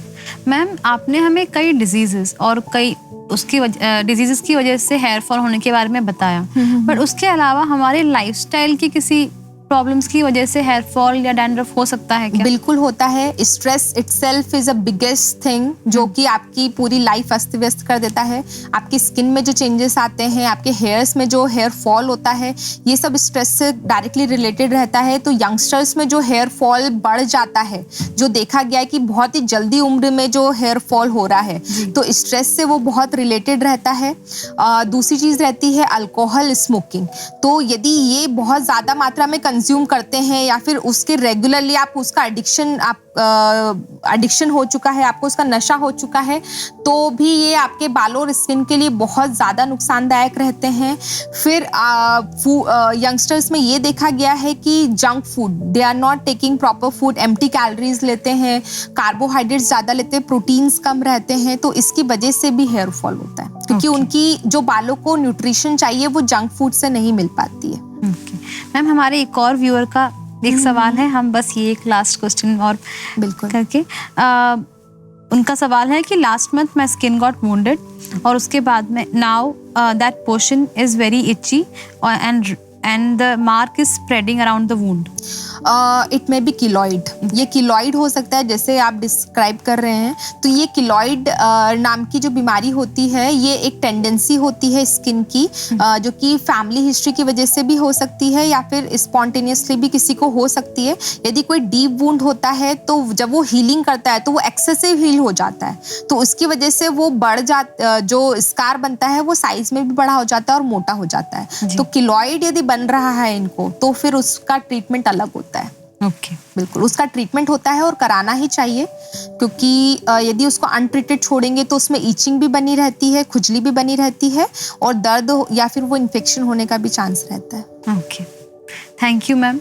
मैम, आपने हमें कई डिजीजेस और कई उसकी डिजीजेस की वजह से हेयर फॉल होने के बारे में बताया, पर उसके अलावा हमारे लाइफस्टाइल की किसी प्रॉब्लम्स की वजह से हेयर फॉल या डैंड्रफ हो सकता है क्या? बिल्कुल होता है। Stress itself is a biggest thing जो कि आपकी पूरी लाइफ अस्त व्यस्त कर देता है। आपकी स्किन में जो चेंजेस आते हैं, आपके हेयर्स में जो हेयर फॉल होता है, ये सब स्ट्रेस से डायरेक्टली रिलेटेड रहता है। तो यंगस्टर्स में जो हेयर फॉल बढ़ जाता है, जो देखा गया है कि बहुत ही जल्दी उम्र में जो हेयर फॉल हो रहा है, तो स्ट्रेस से वो बहुत रिलेटेड रहता है। दूसरी चीज रहती है अल्कोहल, स्मोकिंग। तो यदि ये बहुत ज्यादा मात्रा में कंज्यूम करते हैं या फिर उसके रेगुलरली आप उसका एडिक्शन हो चुका है, आपको उसका नशा हो चुका है, तो भी ये आपके बालों और स्किन के लिए बहुत ज़्यादा नुकसानदायक रहते हैं। फिर यंगस्टर्स में ये देखा गया है कि junk food, they are not taking proper food, empty calories लेते हैं, कार्बोहाइड्रेट्स ज़्यादा लेते हैं, प्रोटीन्स कम रहते हैं, तो इसकी वजह से भी हेयर फॉल होता है क्योंकि उनकी जो बालों को न्यूट्रिशन चाहिए वो जंक फूड से नहीं मिल पाती है। मैम, हमारे एक और व्यूअर का एक सवाल है, हम बस ये एक लास्ट क्वेश्चन और बिल्कुल करके उनका सवाल है कि last month my skin got wounded और उसके बाद में now that portion is very itchy and the mark is spreading around the wound. It may be keloid. ये किलॉइड हो सकता है जैसे आप डिस्क्राइब कर रहे हैं। तो ये किलॉइड नाम की जो बीमारी होती है, ये एक टेंडेंसी होती है स्किन की जो कि फैमिली हिस्ट्री की वजह से भी हो सकती है या फिर स्पॉन्टेनियसली भी किसी को हो सकती है। यदि कोई डीप वुंड होता है तो जब वो हीलिंग करता है तो वो एक्सेसिव हील हो जाता है, तो उसकी वजह से वो जो स्कार बनता है वो साइज में भी बड़ा हो जाता है और मोटा हो जाता है। तो किलॉइड यदि बन रहा है इनको तो फिर उसका ट्रीटमेंट अलग होता है। ओके बिल्कुल, उसका ट्रीटमेंट होता है और कराना ही चाहिए क्योंकि यदि उसको अनट्रीटेड छोड़ेंगे तो उसमें ईचिंग भी बनी रहती है, खुजली भी बनी रहती है और दर्द या फिर वो इन्फेक्शन होने का भी चांस रहता है। Okay, thank you ma'am.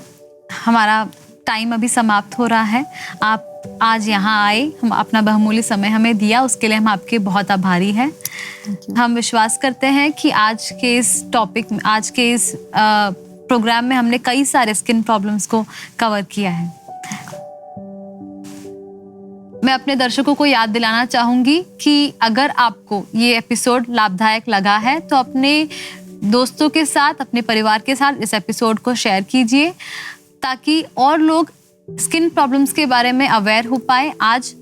हमारा टाइम अभी समाप्त हो रहा है। आप आज यहाँ आए, हम अपना बहुमूल्य समय हमें दिया, उसके लिए हम आपके बहुत आभारी हैं। हम विश्वास करते हैं कि आज के इस प्रोग्राम में हमने कई सारे स्किन प्रॉब्लम्स को कवर किया है। मैं अपने दर्शकों को याद दिलाना चाहूंगी कि अगर आपको ये एपिसोड लाभदायक लगा है तो अपने दोस्तों के साथ, अपने परिवार के साथ इस एपिसोड को शेयर कीजिए ताकि और लोग स्किन प्रॉब्लम्स के बारे में अवेयर हो पाए। आज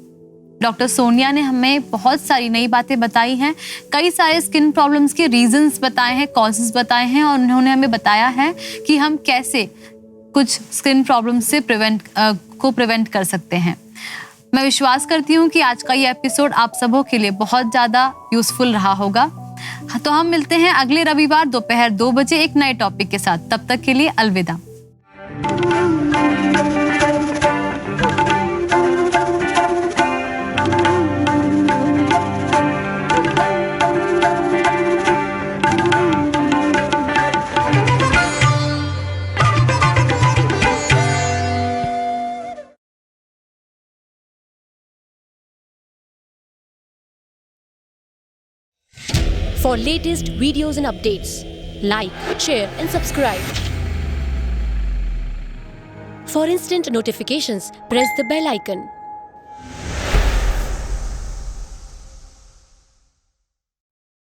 डॉक्टर सोनिया ने हमें बहुत सारी नई बातें बताई हैं, कई सारे स्किन प्रॉब्लम्स के रीजंस बताए हैं, कॉजेस बताए हैं और उन्होंने हमें बताया है कि हम कैसे कुछ स्किन प्रॉब्लम्स से प्रिवेंट कर सकते हैं। मैं विश्वास करती हूँ कि आज का ये एपिसोड आप सबों के लिए बहुत ज़्यादा यूजफुल रहा होगा। तो हम मिलते हैं अगले रविवार दोपहर 2 बजे एक नए टॉपिक के साथ। तब तक के लिए अलविदा। For latest videos and updates, like, share and subscribe. For instant notifications, press the bell icon.